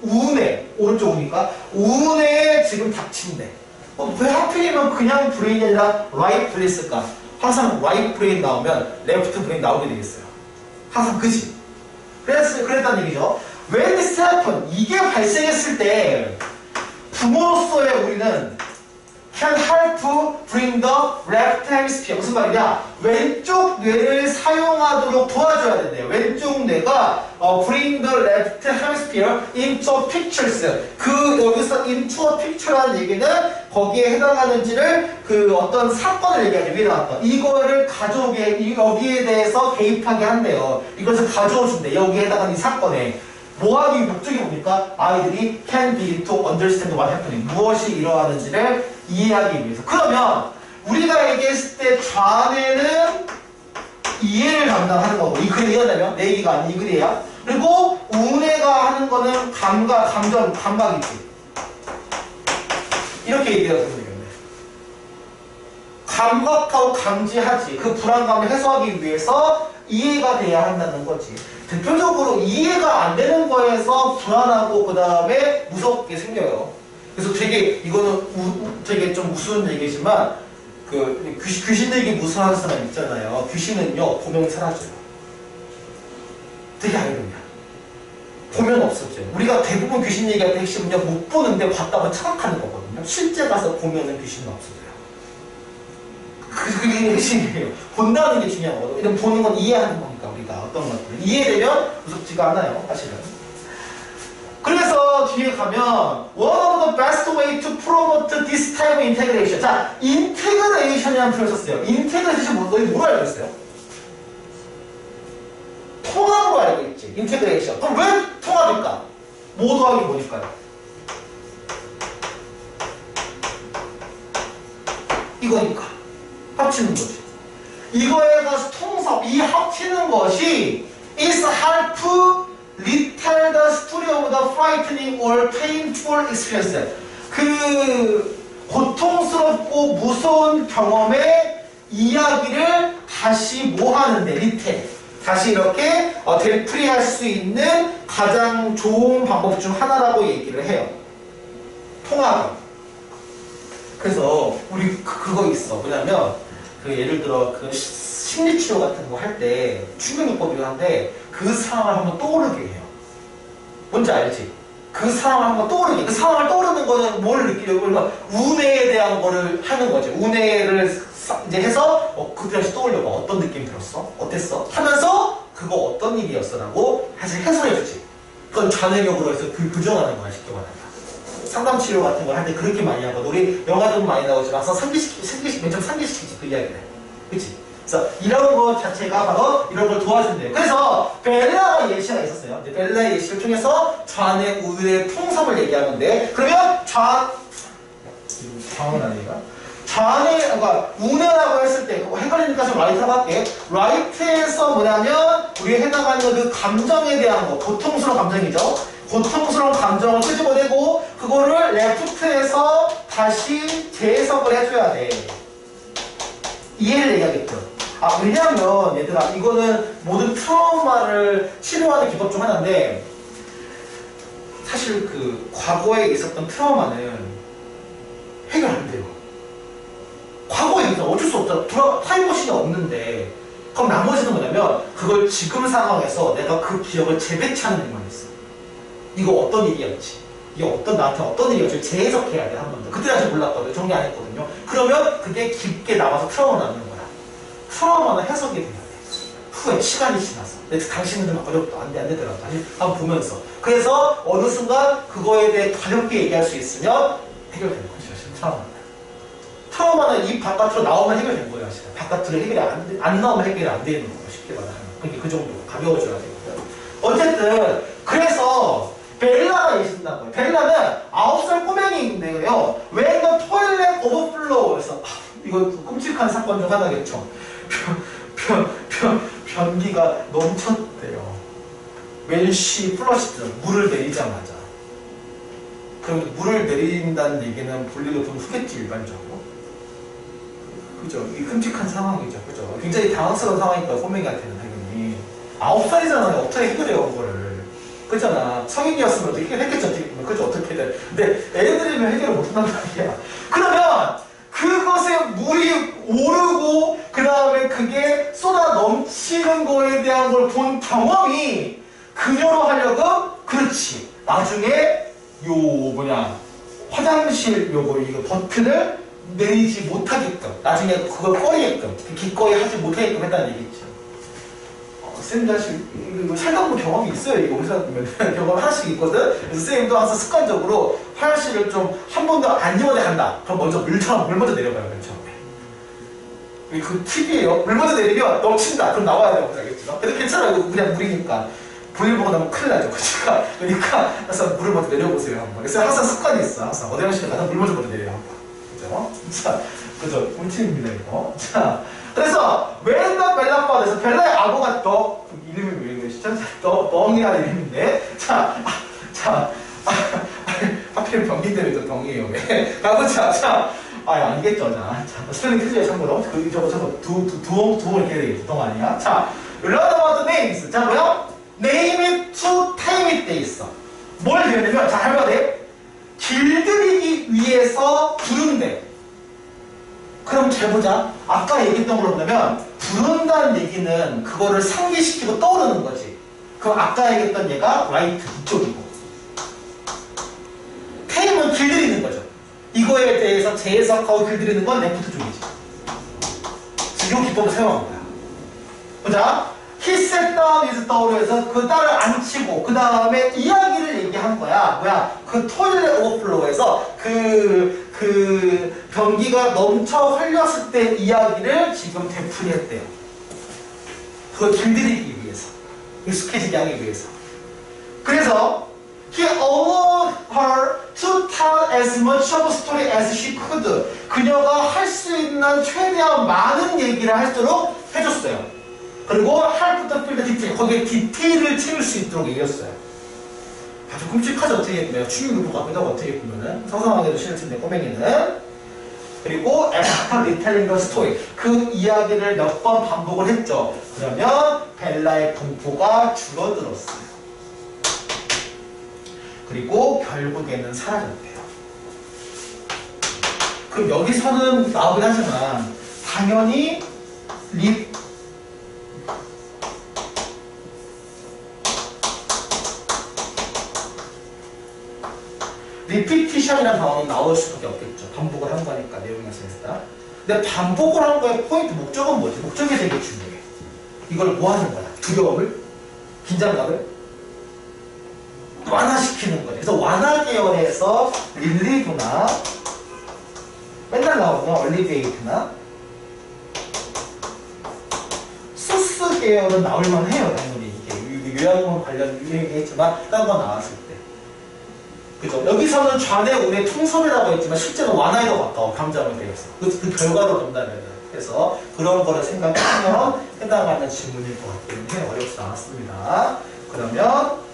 우은에 오른쪽 우니까 우은에 지금 닥친대. 왜 하필이면 그냥 브레인이 아니라 right 브레인일까? 항상 right 브레인 나오면 left 브레인 나오게 되겠어요. 항상 그지? 그랬다는 얘기죠. When this happen, 이게 발생했을 때 부모로서의 우리는 can help bring the left hemisphere. 무슨 말이냐? 왼쪽 뇌를 사용하도록 도와줘야 된대요. 왼쪽 뇌가 bring the left hemisphere into pictures. 여기서 into a picture라는 얘기는 거기에 해당하는지를 어떤 사건을 얘기하죠. 위에 나왔던 이거를 가져오게, 여기에 대해서 개입하게 한대요. 이것을 가져오신대. 여기에 해당하는 이 사건에. 뭐하기 목적이 뭡니까? 아이들이 can be to understand what happening. 무엇이 일어나는지를 이해하기 위해서. 그러면 우리가 얘기했을 때 좌뇌는 이해를 담당하는 거고, 이 글이 이해하려면 내 얘기가 아닌 이 글이에요. 그리고 우뇌가 하는 거는 감각이지. 이렇게 얘기해서 되겠네. 감각하고 감지하지. 그 불안감을 해소하기 위해서 이해가 돼야 한다는 거지. 대표적으로 이해가 안 되는 거에서 불안하고 그 다음에 무섭게 생겨요. 그래서 되게 이거는 되게 좀 우스운 얘기지만 귀신들이 무서워하는 사람 있잖아요. 귀신은요 보면 사라져요. 되게 아이러니야. 보면 없어져요. 우리가 대부분 귀신 얘기할 때 핵심은요 못 보는데 봤다고 착각하는 거거든요. 실제 가서 보면은 귀신은 없어져요. 그게 핵심이에요. 본다는 게 중요한 거거든요. 왜냐면 보는 건 이해하는 거니까 우리가 어떤 것들 이해되면 무섭지가 않아요. 사실은. 그래서 뒤에 가면 One of the best way to promote this type of integration. 자, integration이라는 표현을 썼어요. 인테그레이션 너희 뭘 알고 있어요? 통합으로 알고 있지. 인테그레이션. 그럼 왜 통합일까? 뭐 더하기 뭐니까요? 이거니까. 합치는 거지. 이거에 대해서 통섭, 이 합치는 것이 is help retell the story of the frightening or painful experience. 고통스럽고 무서운 경험의 이야기를 다시 뭐 하는데, 리텔. 다시 이렇게 되풀이할 수 있는 가장 좋은 방법 중 하나라고 얘기를 해요. 통합. 그래서 우리 그거 있어. 뭐냐면 예를 들어 심리치료 같은 거 할 때 충격요법이긴 한데 그 상황을 한번 떠오르게 해요. 뭔지 알지? 그 상황을 한번 떠오르게. 그 상황을 떠오르는 거는 뭘 느끼려고? 그러니까 우뇌에 대한 거를 하는 거지. 우뇌를 이제 해서 그때 다시 떠올려봐. 어떤 느낌 들었어? 어땠어? 하면서 그거 어떤 일이었어? 라고 사실 해설해주지. 그건 좌뇌격으로 해서 교정하는 거야. 쉽게 말하면. 상담치료 같은 걸 할 때 그렇게 많이 하거든. 우리 영화도 많이 나오지. 와서 맨 처음 상기시키지. 그 이야기를. 그치? 그래서 이런 것 자체가 바로 이런 걸 도와준대요. 그래서 벨라의 예시가 있었어요. 이제 벨라의 예시를 통해서 좌뇌, 우뇌 통섭을 얘기하는데, 그러면 좌는 아니가? 그러니까 우뇌라고 했을 때 그거 헷갈리니까 좀 라이트라고 할게. 라이트에서 뭐냐면 우리에 해당하는 그 감정에 대한 거, 고통스러운 감정이죠. 고통스러운 감정을 끄집어내고 그거를 레프트에서 다시 재해석을 해줘야 돼. 이해를 얘기하겠죠. 왜냐면 얘들아 이거는 모든 트라우마를 치료하는 기법 중 하나인데, 사실 과거에 있었던 트라우마는 해결 안 돼요. 과거에 있어 어쩔 수 없잖아. 타임머신이 없는데. 그럼 나머지는 뭐냐면 그걸 지금 상황에서 내가 그 기억을 재배치하는 일만 있어. 이거 어떤 일이었지? 이게 나한테 어떤 일이었지? 재해석해야 돼, 한 번 더. 그때 아직 몰랐거든. 정리 안 했거든요. 그러면 그게 깊게 남아서 트라우마 남는 거야. 트라우마는 해석이 돼야 돼. 후에 시간이 지나서. 당신은 좀 어렵다. 안 되더라도. 한번 보면서. 그래서 어느 순간 그거에 대해 가볍게 얘기할 수 있으면 해결되는 거죠. 트라우마는. 트라우마는 입 바깥으로 나오면 해결된 거예요. 사실. 바깥으로 해결이 안 나오면 해결이 안 되는 거예요. 쉽게 말하면. 그러니까 그 정도 가벼워져야 되거든요. 어쨌든 그래서 벨라가 예신다는 거예요. 벨라는 9살 꼬맹이인데요. When the toilet overflow에서 이거 끔찍한 사건 중 하나겠죠. 변기가 넘쳤대요. When she flushed, 물을 내리자마자. 그럼 물을 내린다는 얘기는 볼일을 좀 후겠지 일반적으로. 그죠? 이 끔찍한 상황이죠. 그죠? 굉장히 당황스러운 상황이니까 꼬맹이한테는 당연히 9살이잖아요. 어떻게 해결해요 그거를. 그렇잖아. 성인이었으면 어떻게 해결했겠죠. 어떻게 보면. 그죠? 어떻게든. 근데 애들이면 해결을 못한단 말이야. 그러면 그것에 물이 오르고 그 다음에 그게 쏟아 넘치는 거에 대한 걸 본 경험이 그녀로 하려고 그렇지. 나중에 요 뭐냐 화장실 요거 이거 버튼을 내리지 못하게끔 나중에 그걸 꺼리게끔 기꺼이 하지 못하게끔 했다는 얘기죠. 쌤도 사실 살다 보면 경험이 있어요. 이거 우리가 보면 경험 하나씩 있거든. 그래서 쌤도 항상 습관적으로 화장실을 좀 한 번도 안 이용해 간다. 그럼 먼저 물 먼저 내려가요. 맨 처음에. 그 팁이에요. 물 먼저 내리면 넘친다. 그럼 나와야 돼요. 알겠죠? 그래도 괜찮아요. 그냥 물이니까. 불을 보고 나면 큰일 나죠. 그러니까 그래서 물을 먼저 내려보세요. 한번. 그래서 항상 습관이 있어. 항상 어디 화장실에 가서 물 먼저 내려요. 그죠? 자, 그죠? 꿀팁입니다 이거. 자, 그래서 웰더 벨라파드에서 벨라의 아버가 이름이 왜 이러시죠? 덩이라는 이름인데 하필 변기 때문에 또 덩이에요. 왜? 가보자. 알겠죠. 자, 스펠링 틀려요. 참고로. 저거 두번 이렇게 되겠죠. 덩 아니야? 자, learn about the names. 자, 뭐야? name it to time it 돼 있어. 뭘 배우냐면, 자, 해봐야 돼. 길들이기 위해서 부른대. 그럼 잘 보자. 아까 얘기했던 걸로 보면 부른다는 얘기는 그거를 상기시키고 떠오르는 거지. 그럼 아까 얘기했던 얘가 right 이쪽이고 tame은 길들이는 거죠. 이거에 대해서 재해석하고 길들이는 건 left 쪽이지. 그래서 이 기법을 사용한 거야. 보자. He sat down his door에서 그 딸을 앉히고 그 다음에 이야기를 얘기한 거야. 그 토일렛 오버플로우에서 그 변기가 넘쳐 흘렸을 때 이야기를 지금 되풀이했대요. 그걸 길들이기 위해서. 익숙해지게 하기 위해서. 그래서 He allowed her to tell as much of a story as she could. 그녀가 할 수 있는 최대한 많은 얘기를 할수록 해줬어요. 그리고 할부터 필드 디테일, 거기에 디테일을 채울 수 있도록 얘기했어요. 아주 끔찍하죠. 어떻게 보면 충격을 같기도 하고 어떻게 보면은 상상하기도 싫을 텐데 꼬맹이는. 그리고 after retelling the story, 그 이야기를 몇 번 반복을 했죠. 그러면 벨라의 공포가 줄어들었어요. 그리고 결국에는 사라졌대요. 그럼 여기서는 나오긴 하지만 당연히 리피티션이라는 단어는 나올 수밖에 없겠죠. 반복을 한 거니까 내용에서 일단. 근데 반복을 한 거의 포인트 목적은 뭐지? 목적이 되게 중요해. 이걸 뭐 하는 거야? 두려움을? 긴장감을? 완화시키는 거지. 그래서 완화 계열에서 릴리브나 맨날 나오는 얼리베이트나 소스 계열은 나올만 해요. 당연히 이게 요양원 관련 유행했지만 다른 거 나왔을 때. 그죠? 여기서는 좌뇌 우뇌 통솔이라고 했지만 실제로 완화에 더 가까워. 감정을 되었어. 그 결과로 본다면. 그래서 그런 거를 생각하면 해당하는 질문일 것 같기는 해요. 어렵지 않았습니다. 그러면